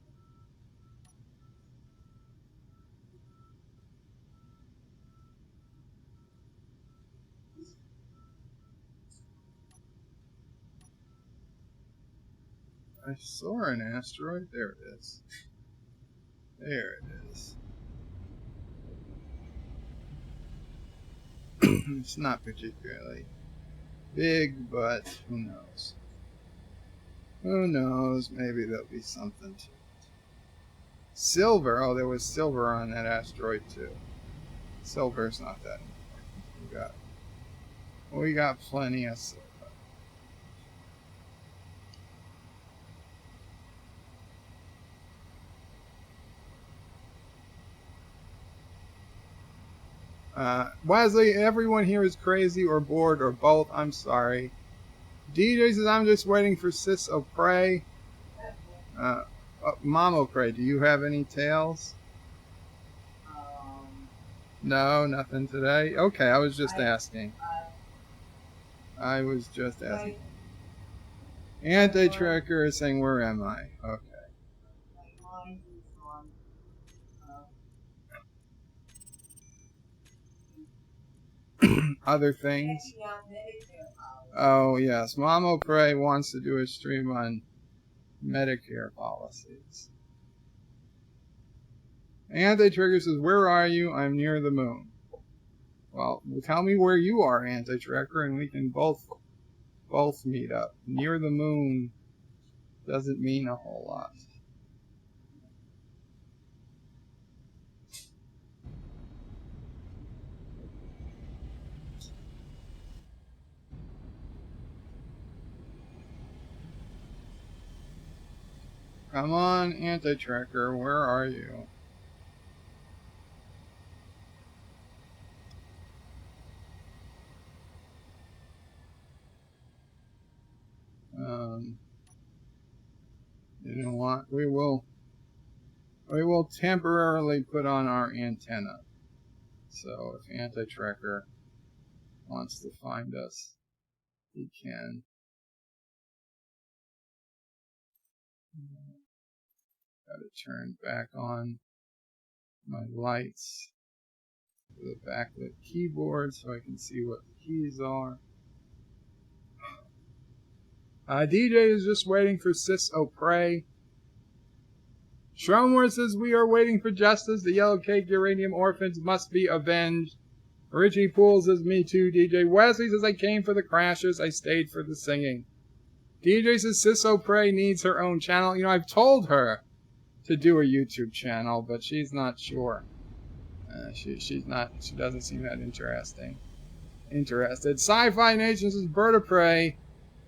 I saw an asteroid. There it is. There it is. It's not particularly big, but who knows? Who knows? Maybe there'll be something to it. Silver. Oh, there was silver on that asteroid too. Silver's not that important. We got plenty of silver. Wesley, everyone here is crazy or bored or both. I'm sorry. DJ says, I'm just waiting for Sis O'Prey. Mom O'Prey, do you have any tales? No, nothing today? Okay, I was just asking. I was just asking. Anti-Tracker is saying, where am I? Okay. other things. Oh, yes. Mamo Prey wants to do a stream on Medicare policies. Anti-Trigger says, where are you? I'm near the moon. Well, tell me where you are, Anti-Tracker, and we can both meet up. Near the moon doesn't mean a whole lot. Come on, Anti-Tracker, where are you? You know what? We will temporarily put on our antenna. So if Anti-Tracker wants to find us, he can. Gotta turn back on my lights for the backlit keyboard so I can see what the keys are. DJ is just waiting for Sis O'Prey. Stromworth says, we are waiting for justice. The yellow cake uranium orphans must be avenged. Richie Poole says, me too, DJ. Wesley says, I came for the crashers. I stayed for the singing. DJ says, Sis O'Prey needs her own channel. You know, I've told her to do a YouTube channel, but she's not sure. She doesn't seem that interested. Sci-Fi Nation says, Bird of Prey.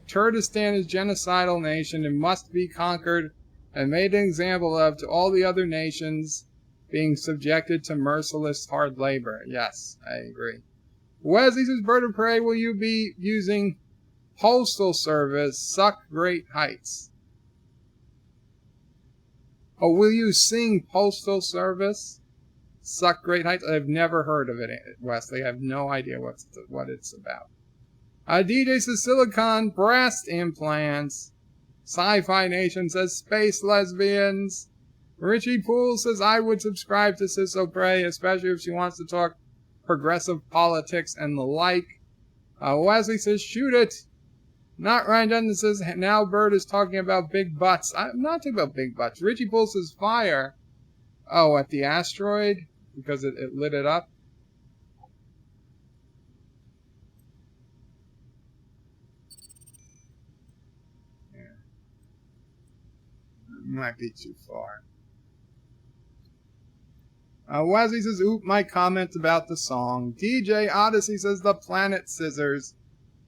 Turdistan is genocidal nation and must be conquered and made an example of to all the other nations being subjected to merciless hard labor. Yes, I agree. Wesley says, Bird of Prey, will you be using Postal Service? Suck Great Heights. Oh, will you sing Postal Service? Suck Great Heights? I've never heard of it, Wesley. I have no idea what it's about. DJ says silicone breast implants. Sci-Fi Nation says space lesbians. Richie Poole says I would subscribe to Sis O'Prey, especially if she wants to talk progressive politics and the like. Wesley says shoot it. Not Ryan Dunn says now Bird is talking about big butts. I'm not talking about big butts. Richie Poole says fire. Oh, at the asteroid? Because it lit it up? Might be too far. Wesley says, oop, my comment about the song. DJ Odyssey says, the planet scissors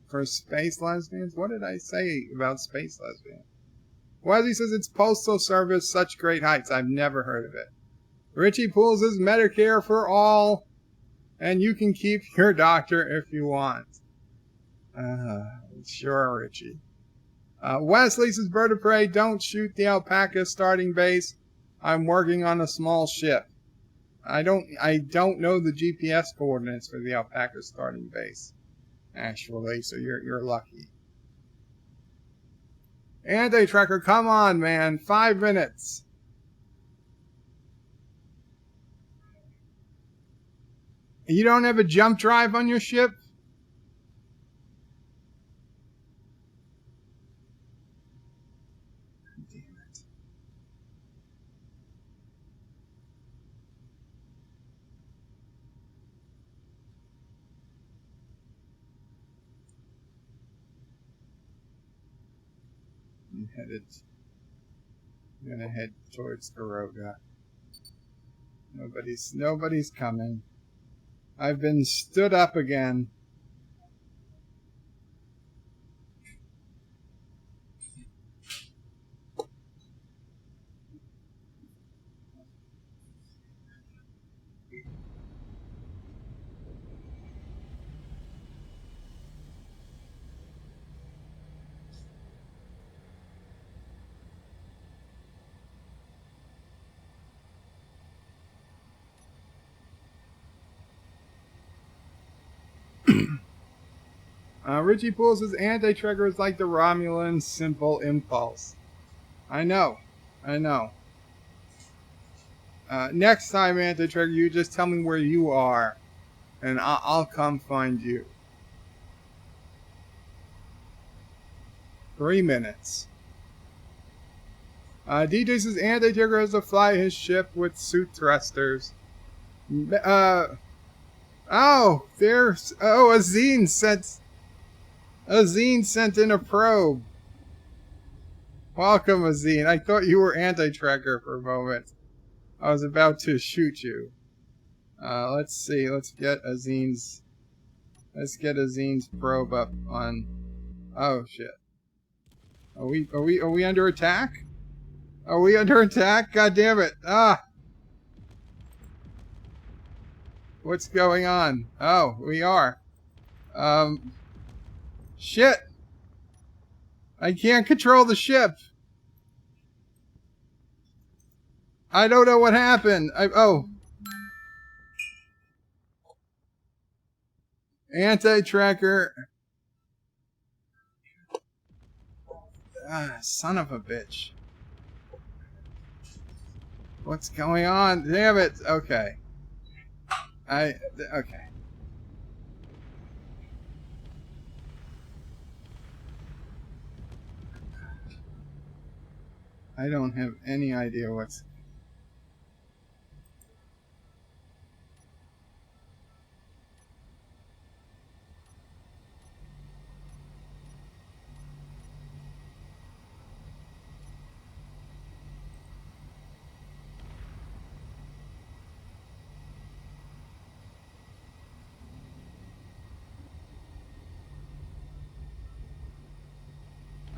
for space lesbians. What did I say about space lesbians? Wesley says, it's Postal Service, such great heights. I've never heard of it. Richie Poole says, Medicare for all, and you can keep your doctor if you want. Sure, Richie. Wesley says, Bird of Prey, don't shoot the alpaca starting base. I'm working on a small ship. I don't know the GPS coordinates for the alpaca starting base, actually, so you're lucky. Anti-Tracker, come on, man. 5 minutes. You don't have a jump drive on your ship? I'm gonna head towards Caroga. Nobody's coming. I've been stood up again. Richie Poole says Anti-Trigger is like the Romulan simple impulse. I know. Next time, Anti-Trigger, you just tell me where you are, and I'll come find you. 3 minutes. DJ says Anti-Trigger has to fly his ship with suit thrusters. Oh, there's... Oh, Azine sent in a probe. Welcome, Azine. I thought you were Anti-Tracker for a moment. I was about to shoot you. Let's see. Let's get Azine's probe up on... Oh, shit. Are we under attack? Are we under attack? God damn it. Ah! What's going on? Oh, we are. Shit! I can't control the ship! I don't know what happened. Oh. Anti-tracker. Ah, son of a bitch. What's going on? Damn it. Okay. Okay. I don't have any idea what's...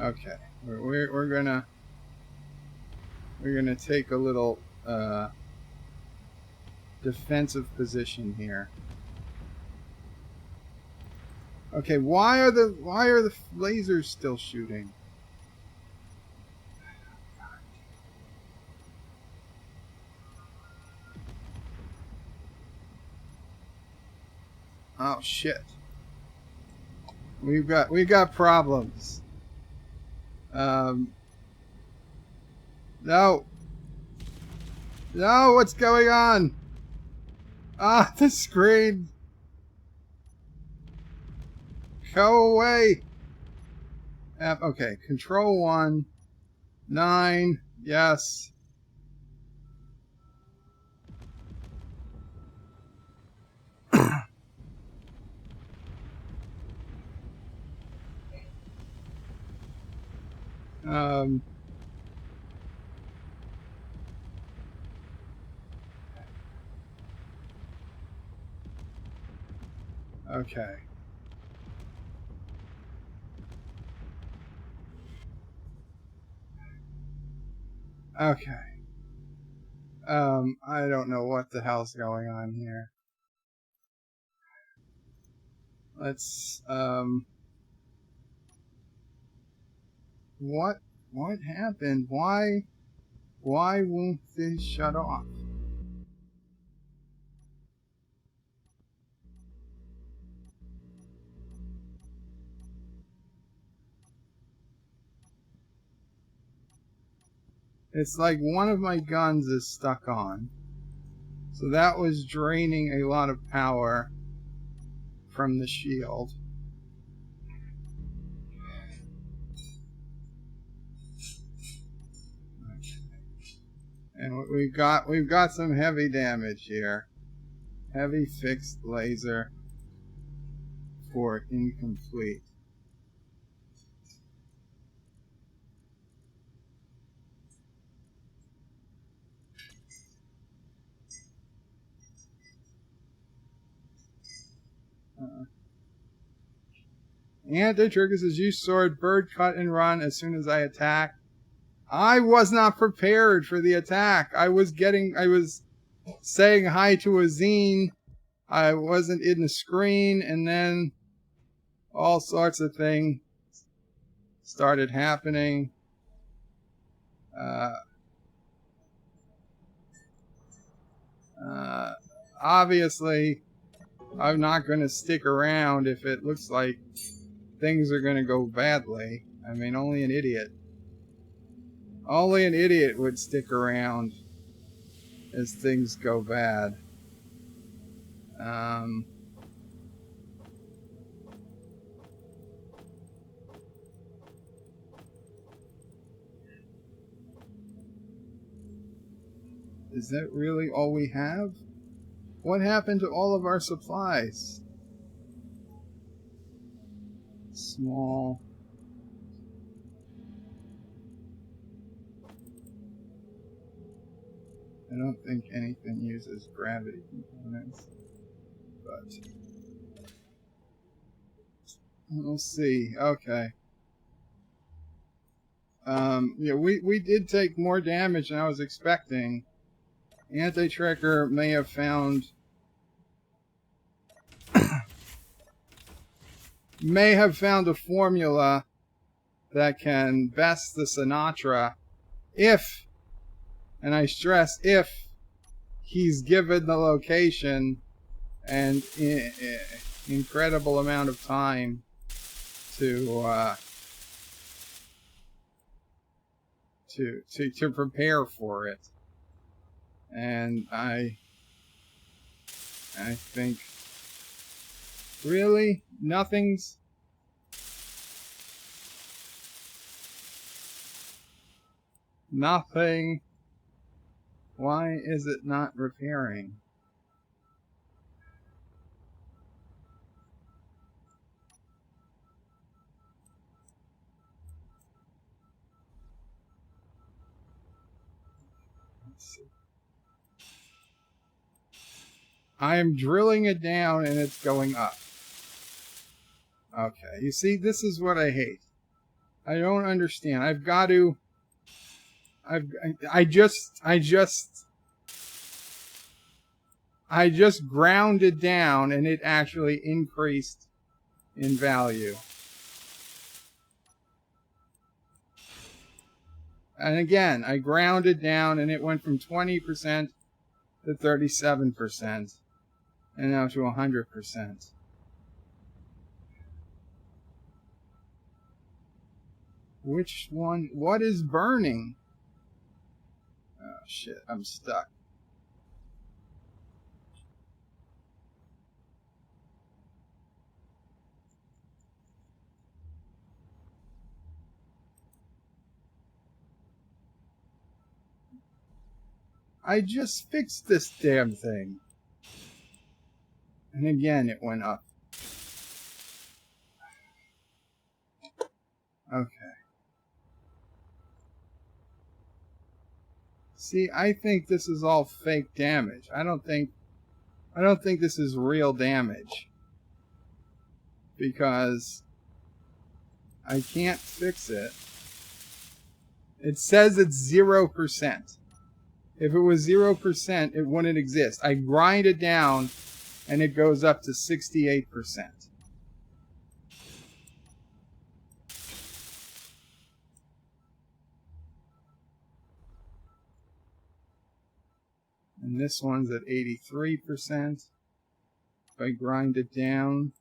Okay, we're gonna take a little defensive position here. Okay, why are the lasers still shooting? Oh shit. We've got problems. No. No, what's going on? Ah, the screen. Go away. Okay, control 1. 9. Yes. Okay. Okay. I don't know what the hell's going on here. Let's, what happened? Why won't this shut off? It's like one of my guns is stuck on. So that was draining a lot of power from the shield. And we've got some heavy damage here. Heavy fixed laser for incomplete. Anti-Trigger says, use sword, bird, cut, and run as soon as I attack. I was not prepared for the attack. I was saying hi to Azine. I wasn't in the screen, and then all sorts of things started happening. Obviously, I'm not going to stick around if it looks like things are going to go badly. I mean, only an idiot would stick around as things go bad. Okay. Is that really all we have? What happened to all of our supplies? Small. I don't think anything uses gravity components, but we'll see. Okay. Yeah, we did take more damage than I was expecting. Anti-Tracker may have found a formula that can best the Sinatra if, and I stress if, he's given the location and incredible amount of time to prepare for it. And I think really nothing. Why is it not repairing? Let's see. I am drilling it down and it's going up. Okay, you see, this is what I hate. I don't understand. I just ground it down and it actually increased in value. And again, I ground it down and it went from 20% to 37% and now to 100%. Which one? What is burning? Oh shit, I'm stuck. I just fixed this damn thing. And again, it went up. Okay. See, I think this is all fake damage. I don't think this is real damage. Because I can't fix it. It says it's 0%. If it was 0%, it wouldn't exist. I grind it down and it goes up to 68%. And this one's at 83%. If I grind it down.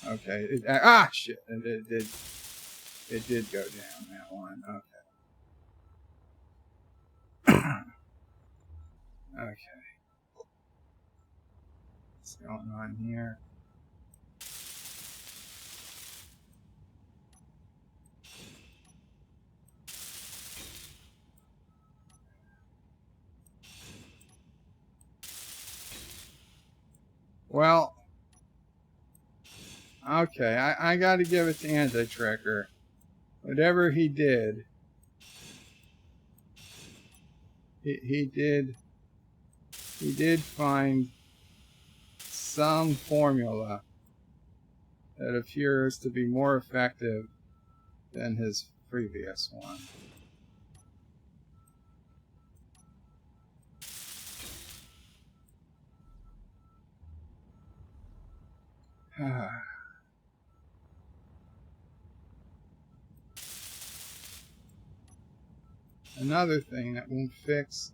Okay. Shit. It did go down, that one. Okay. Okay. What's going on here? Well, okay, I gotta give it to Anti-Tracker. Whatever he did, he did find some formula that appears to be more effective than his previous one. Another thing that won't fix,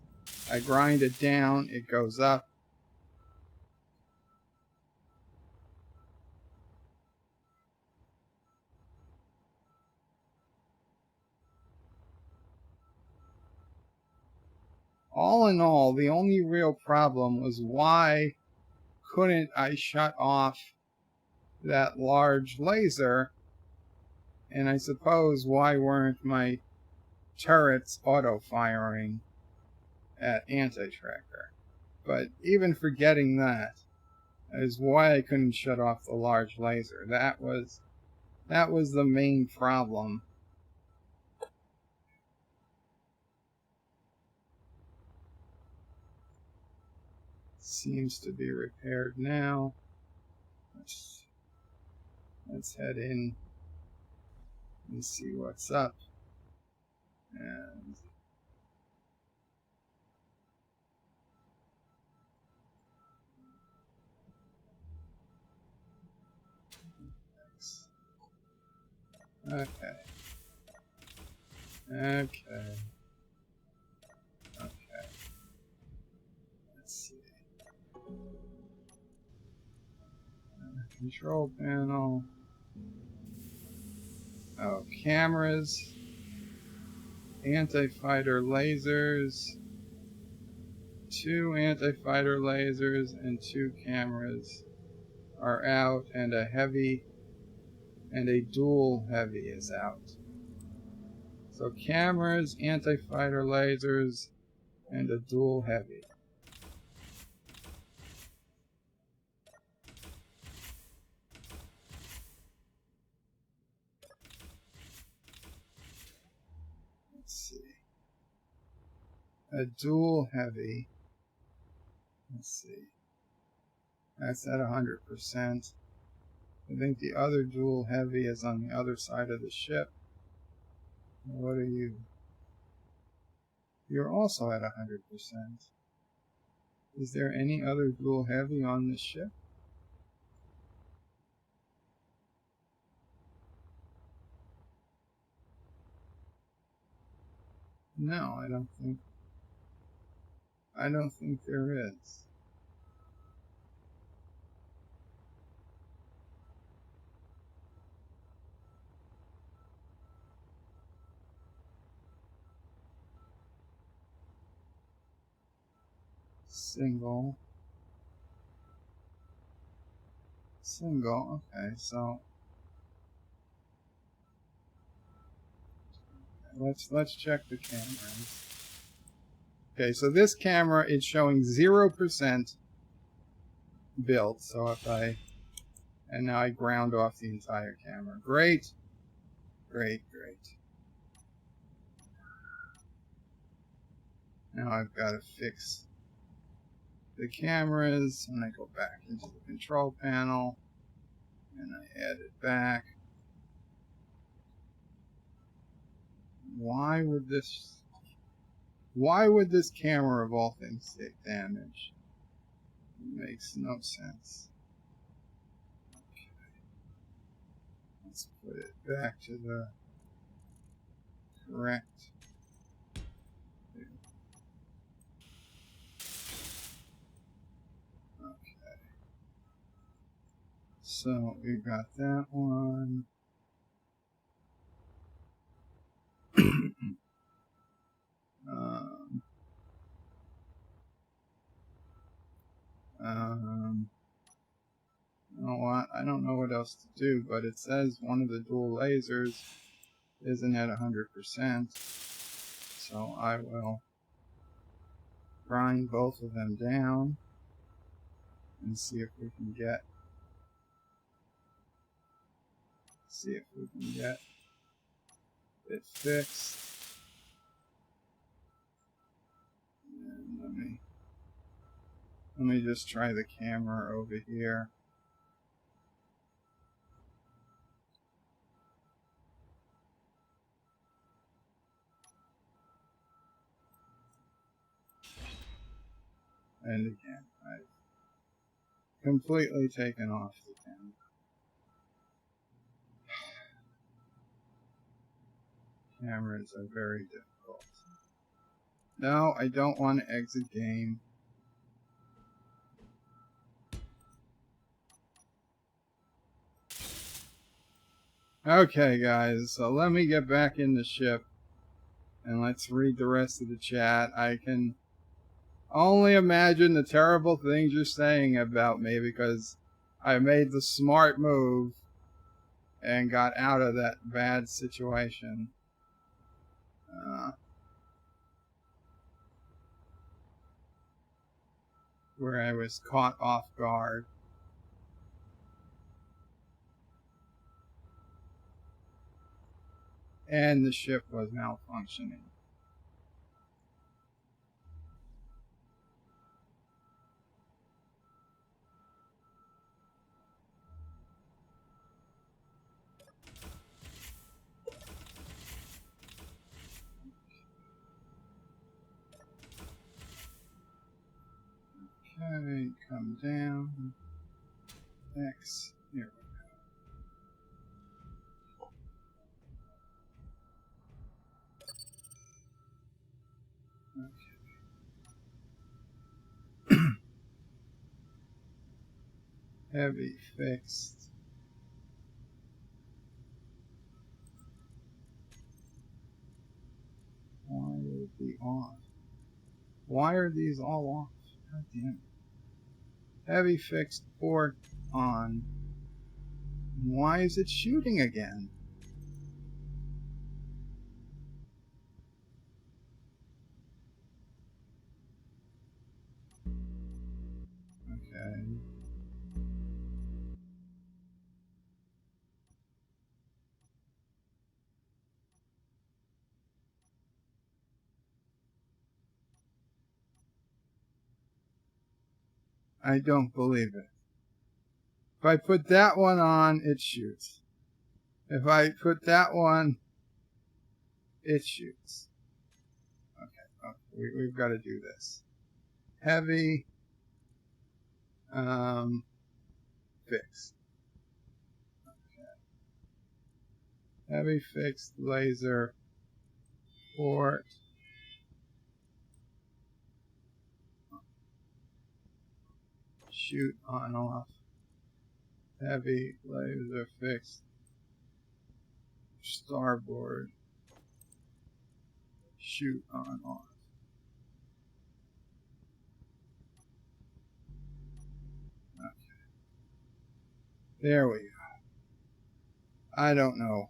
I grind it down, it goes up. All in all, the only real problem was why couldn't I shut off that large laser, and I suppose why weren't my turrets auto-firing at anti-tracker. But even forgetting that is why I couldn't shut off the large laser. That was the main problem. Seems to be repaired now. Let's head in and see what's up. And okay. Let's see. Control panel. Oh, cameras. Anti-fighter lasers. 2 anti-fighter lasers and 2 cameras are out, and a heavy and a dual heavy is out. So cameras, anti-fighter lasers, and a dual heavy. Let's see. A dual heavy. Let's see. That's at 100%. I think the other dual heavy is on the other side of the ship. What are you? You're also at 100%. Is there any other dual heavy on this ship? No, I don't think there is. Single. Okay, so let's check the cameras. Okay, so this camera is showing 0% built. So if and now I ground off the entire camera. Great. Now I've got to fix the cameras, and I go back into the control panel, and I add it back. Why would this camera of all things take damage? It makes no sense. Okay. Let's put it back to the correct. Okay. So we've got that one. You know what? I don't know what else to do, but it says one of the dual lasers isn't at 100%, so I will grind both of them down and see if we can get it fixed. And let me just try the camera over here. And again, I've completely taken off the camera. Cameras are very difficult. No, I don't want to exit game. Okay, guys, so let me get back in the ship and let's read the rest of the chat. I can only imagine the terrible things you're saying about me because I made the smart move and got out of that bad situation. where I was caught off guard. And the ship was malfunctioning. Okay, come down. X. Here we go. Okay. Heavy fixed. Why would it be off? Why are these all off? God damn it. Heavy fixed port on. Why is it shooting again? Okay. I don't believe it. If I put that one on, it shoots. If I put that one, it shoots. Okay, we've got to do this. Heavy, fixed. Okay. Heavy fixed laser port. Shoot on off. Heavy laser fixed. Starboard. Shoot on off. Okay. There we go. I don't know.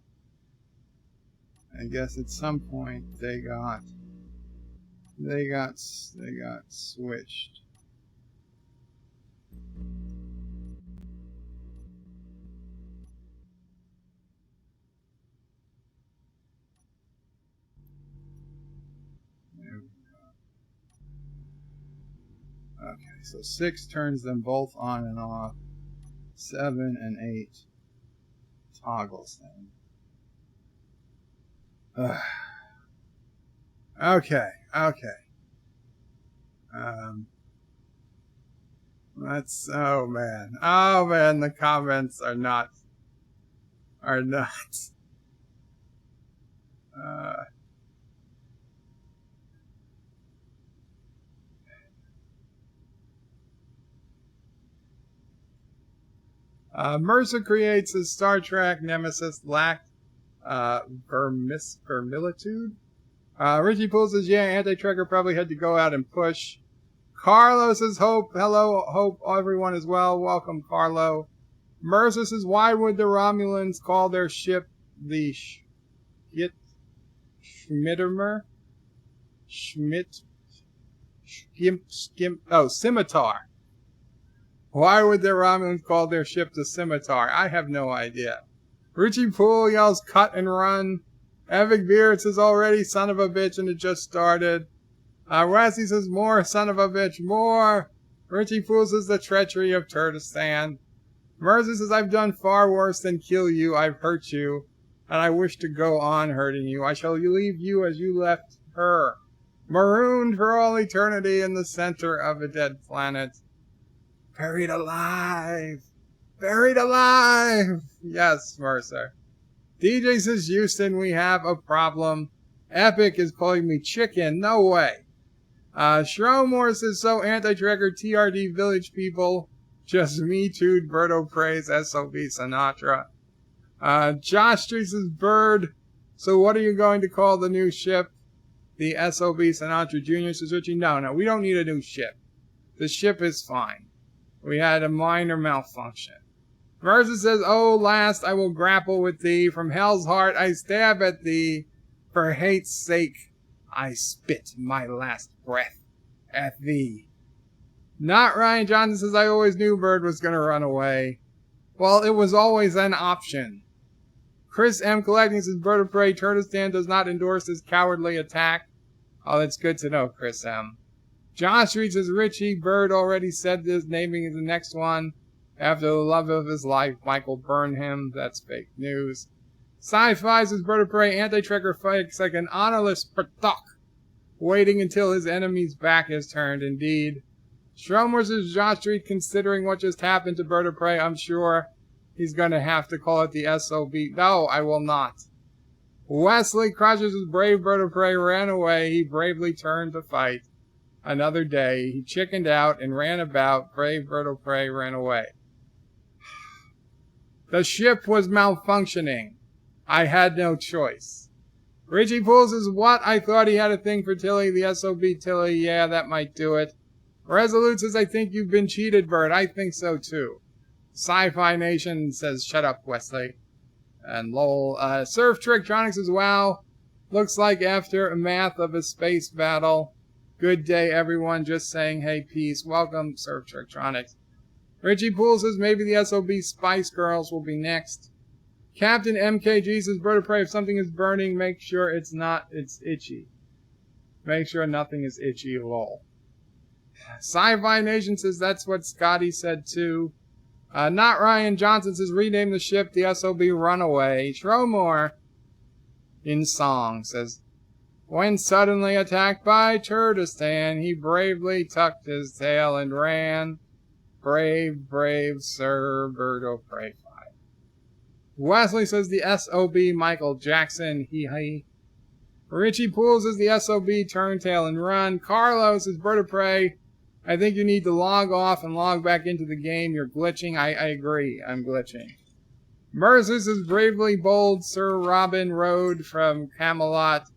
I guess at some point they got switched. Okay, so 6 turns them both on and off. 7 and 8 toggles them. Okay. That's oh man, the comments are not. Mercer creates his Star Trek nemesis lacked vermilitude. Richie Poole says, yeah, Anti-Trekker probably had to go out and push. Carlo says, Hope. Hello, Hope everyone is well. Welcome, Carlo. Mercer says, why would the Romulans call their ship the Scimitar. Why would the Romulans call their ship the Scimitar? I have no idea. Richie Poole yells, cut and run. Epic Beard says, already, son of a bitch, and it just started. Rassi says, more, son of a bitch, more. Richie Poole says, the treachery of Turdstan. Mercer says, I've done far worse than kill you. I've hurt you, and I wish to go on hurting you. I shall leave you as you left her, marooned for all eternity in the center of a dead planet. Buried alive. Buried alive. Yes, Mercer. DJ says, Houston, we have a problem. Epic is calling me chicken. No way. Shromore says, so Anti-Trekker TRD village people. Just me too'd Berto praise SOB Sinatra. Josh Street says, Bird. So what are you going to call the new ship? The SOB Sinatra Jr. says, Richie, no, we don't need a new ship. The ship is fine. We had a minor malfunction. Mercer says, oh, last I will grapple with thee. From hell's heart I stab at thee. For hate's sake I spit my last breath at thee. Not Ryan Johnson says, I always knew Bird was going to run away. Well, it was always an option. Chris M. Collecting says, Bird of Prey, Turdistan does not endorse this cowardly attack. Oh, that's good to know, Chris M. Josh Reed says, Richie, Bird already said this, naming the next one. After the love of his life, Michael burned him. That's fake news. Sci-Fi says, Bird of Prey, anti-tracker fights like an honorless Pertok, waiting until his enemy's back is turned. Indeed. Stromer says, Josh Reed, considering what just happened to Bird of Prey, I'm sure he's going to have to call it the SOB. No, I will not. Wesley crushes his brave Bird of Prey, ran away. He bravely turned to fight. Another day, he chickened out and ran about. Brave Bird of Prey ran away. The ship was malfunctioning. I had no choice. Richie Pools is what? I thought he had a thing for Tilly. The SOB Tilly. Yeah, that might do it. Resolute says, I think you've been cheated, Bird. I think so, too. Sci-Fi Nation says, shut up, Wesley. And lol. Surf Tricktronics says, wow. Looks like after a math of a space battle. Good day, everyone. Just saying, hey, peace. Welcome, Surf Tricktronics. Richie Poole says, maybe the SOB Spice Girls will be next. Captain MKG says, Bird of Prey, if something is burning, make sure it's itchy. Make sure nothing is itchy, lol. Sci-Fi Nation says, that's what Scotty said, too. Not Ryan Johnson says, rename the ship the SOB Runaway. Shromore, in song, says, when suddenly attacked by Turdistan, he bravely tucked his tail and ran. Brave, brave Sir Bird of Prey 5. Wesley says, the SOB Michael Jackson, he. Richie Pools says, the SOB turn tail and run. Carlos says, Bird of Prey, I think you need to log off and log back into the game. You're glitching. I agree. I'm glitching. Mercer says, bravely bold Sir Robin rode from Camelot.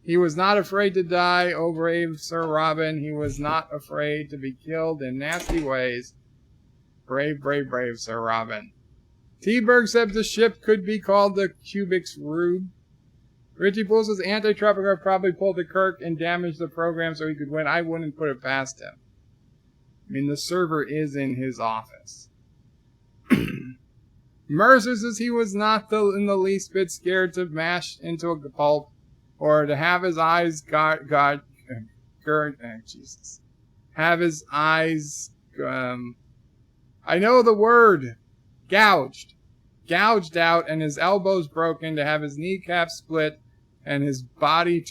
He was not afraid to die. Oh, brave Sir Robin. He was not afraid to be killed in nasty ways. Brave, brave, brave Sir Robin. T-Berg said the ship could be called the Cubix Rube. Richie Poole says, Anti-Tropica probably pulled a Kirk and damaged the program so he could win. I wouldn't put it past him. I mean, the server is in his office. Mercer says he was not in the least bit scared to mash into a pulp or to have his eyes Jesus. Have his eyes, I know the word, gouged out and his elbows broken, to have his kneecap split and his body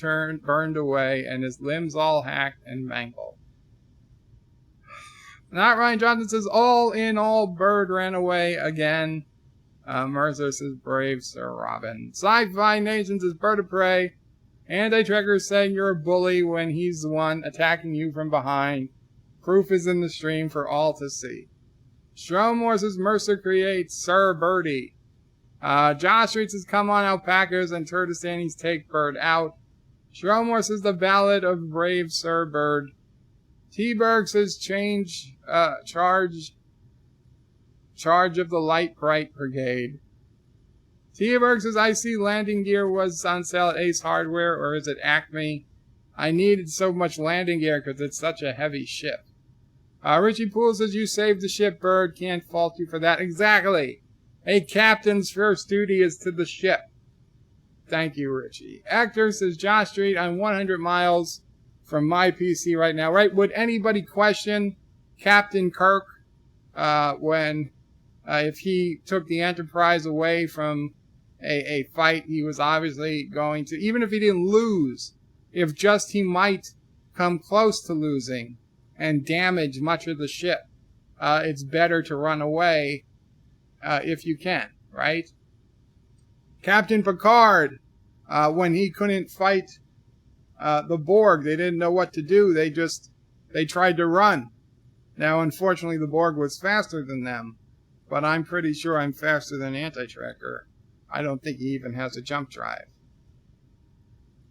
burned away and his limbs all hacked and mangled. Not Ryan Johnson says, all in all, Bird ran away again. Mercer says, brave Sir Robin. Sci-Fi Nation says, Bird of Prey. Anti-Tracker saying you're a bully when he's the one attacking you from behind. Proof is in the stream for all to see. Stromore says, Mercer creates Sir Birdie. Josh Reed says, come on, Alpacas, and Turdistanis take Bird out. Stromore says, the ballad of brave Sir Bird. T-Berg says, charge of the Light Bright Brigade. T-Berg says, I see landing gear was on sale at Ace Hardware, or is it Acme? I needed so much landing gear because it's such a heavy ship. Richie Poole says, you saved the ship, Bird. Can't fault you for that. Exactly. A captain's first duty is to the ship. Thank you, Richie. Actor says, Josh Street, I'm 100 miles from my PC right now. Right? Would anybody question Captain Kirk when if he took the Enterprise away from a fight he was obviously going to, even if he didn't lose, if just he might come close to losing and damage much of the ship, it's better to run away if you can, right? Captain Picard, when he couldn't fight the Borg, they didn't know what to do. They tried to run. Now, unfortunately, the Borg was faster than them, but I'm pretty sure I'm faster than Anti-Tracker. I don't think he even has a jump drive.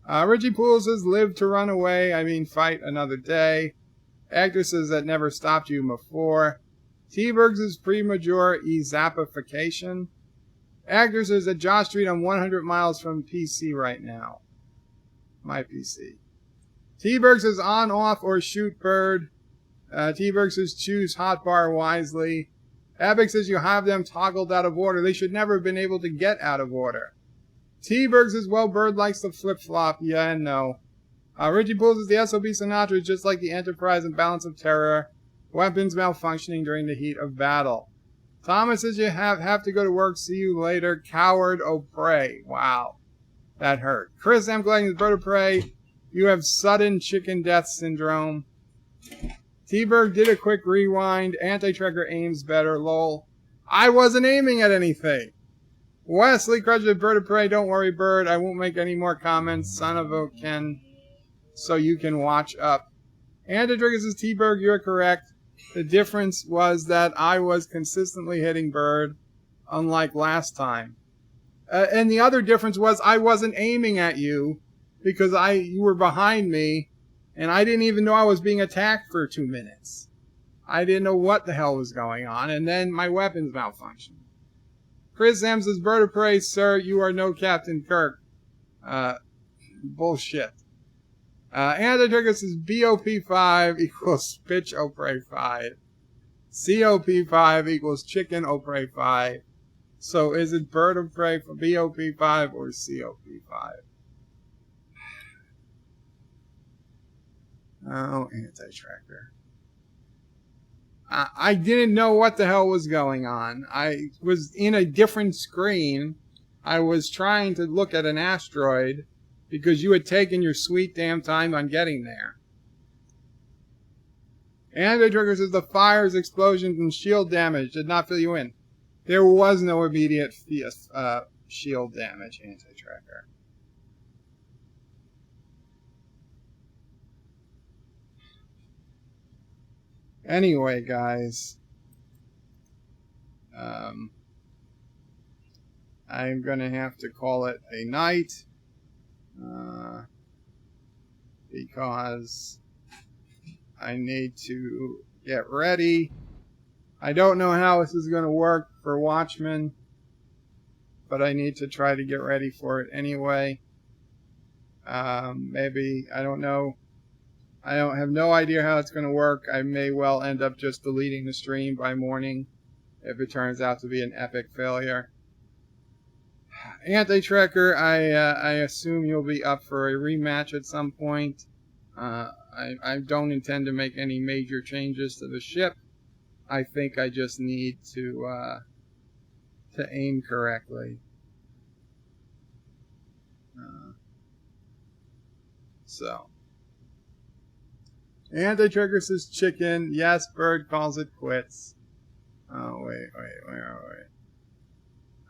Richie Poole says, live to run away. I mean, fight another day. Actor says, that never stopped you before. T-Bergs is premature e-zappification. Actor says, at Josh Street, I'm 100 miles from PC right now. My PC. T-Bergs is on, off, or shoot Bird. T-Berg says choose hotbar wisely. Epic says you have them toggled out of order. They should never have been able to get out of order. T-Berg says, well, Bird likes to flip-flop. Yeah and no. Richie Pool says the SOB Sinatra is just like the Enterprise and Balance of Terror. Weapons malfunctioning during the heat of battle. Thomas says you have to go to work. See you later. Coward O Prey. Wow. That hurt. Chris M. Glenn is Bird of Prey. You have sudden chicken death syndrome. T-Berg did a quick rewind. Anti-Trekker aims better. Lol. I wasn't aiming at anything. Wesley crushes Bird of Prey. Don't worry, Bird. I won't make any more comments. Son of a Ken. So you can watch up. Anti-Trekker says, T-Berg, you're correct. The difference was that I was consistently hitting Bird, unlike last time. And the other difference was I wasn't aiming at you because you were behind me. And I didn't even know I was being attacked for 2 minutes. I didn't know what the hell was going on. And then my weapons malfunctioned. Chris M says, Bird of Prey, sir, you are no Captain Kirk. Bullshit. Anti-Trigger says, BOP5 equals Bitch O Prey 5. COP5 equals Chicken O Prey 5. So is it Bird of Prey for BOP5 or COP5? Oh, Anti-Tracker. I didn't know what the hell was going on. I was in a different screen. I was trying to look at an asteroid because you had taken your sweet damn time on getting there. Anti-Tracker says the fires, explosions, and shield damage did not fill you in. There was no immediate shield damage, Anti-Tracker. Anyway, guys, I'm going to have to call it a night because I need to get ready. I don't know how this is going to work for Watchmen, but I need to try to get ready for it anyway. Maybe, I don't know. I don't have no idea how it's going to work. I may well end up just deleting the stream by morning if it turns out to be an epic failure. Anti-Trekker, I assume you'll be up for a rematch at some point. I don't intend to make any major changes to the ship. I think I just need to aim correctly. So. Anti-Trigger says chicken. Yes, Bird calls it quits. Oh, wait.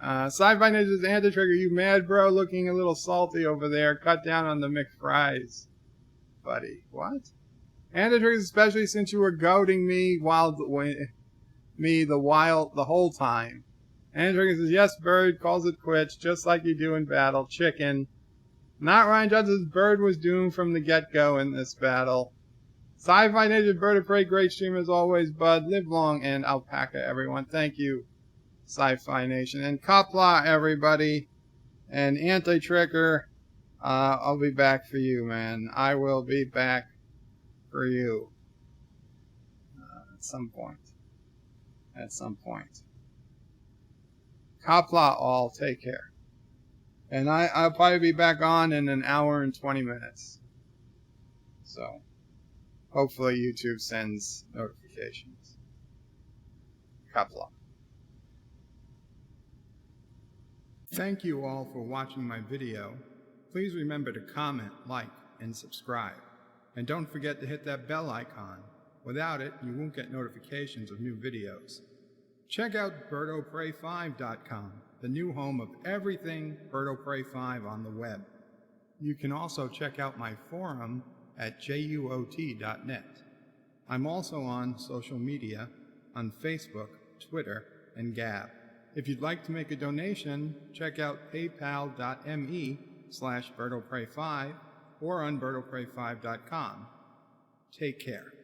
Sci-Fi Ninja says, Anti-Trigger, you mad, bro? Looking a little salty over there. Cut down on the McFries. Buddy, what? Anti-Trigger, especially since you were goading me the whole time. Anti-Trigger says, yes, Bird calls it quits, just like you do in battle. Chicken. Not Ryan Johnson says, Bird was doomed from the get-go in this battle. Sci-Fi Ninja, Bird of Prey, great stream as always, bud. Live long and alpaca, everyone. Thank you, Sci-Fi Nation. And Qapla, everybody. And Anti-Trekker, I'll be back for you, man. I will be back for you. At some point. At some point. Qapla all, take care. And I'll probably be back on in an hour and 20 minutes. So. Hopefully YouTube sends notifications. Qapla. Thank you all for watching my video. Please remember to comment, like, and subscribe. And don't forget to hit that bell icon. Without it, you won't get notifications of new videos. Check out birdoprey5.com, the new home of everything Bird of Prey 5 on the web. You can also check out my forum at juot.net. I'm also on social media on Facebook, Twitter, and Gab. If you'd like to make a donation, check out paypal.me/birdoprey5 or on birdoprey5.com. Take care.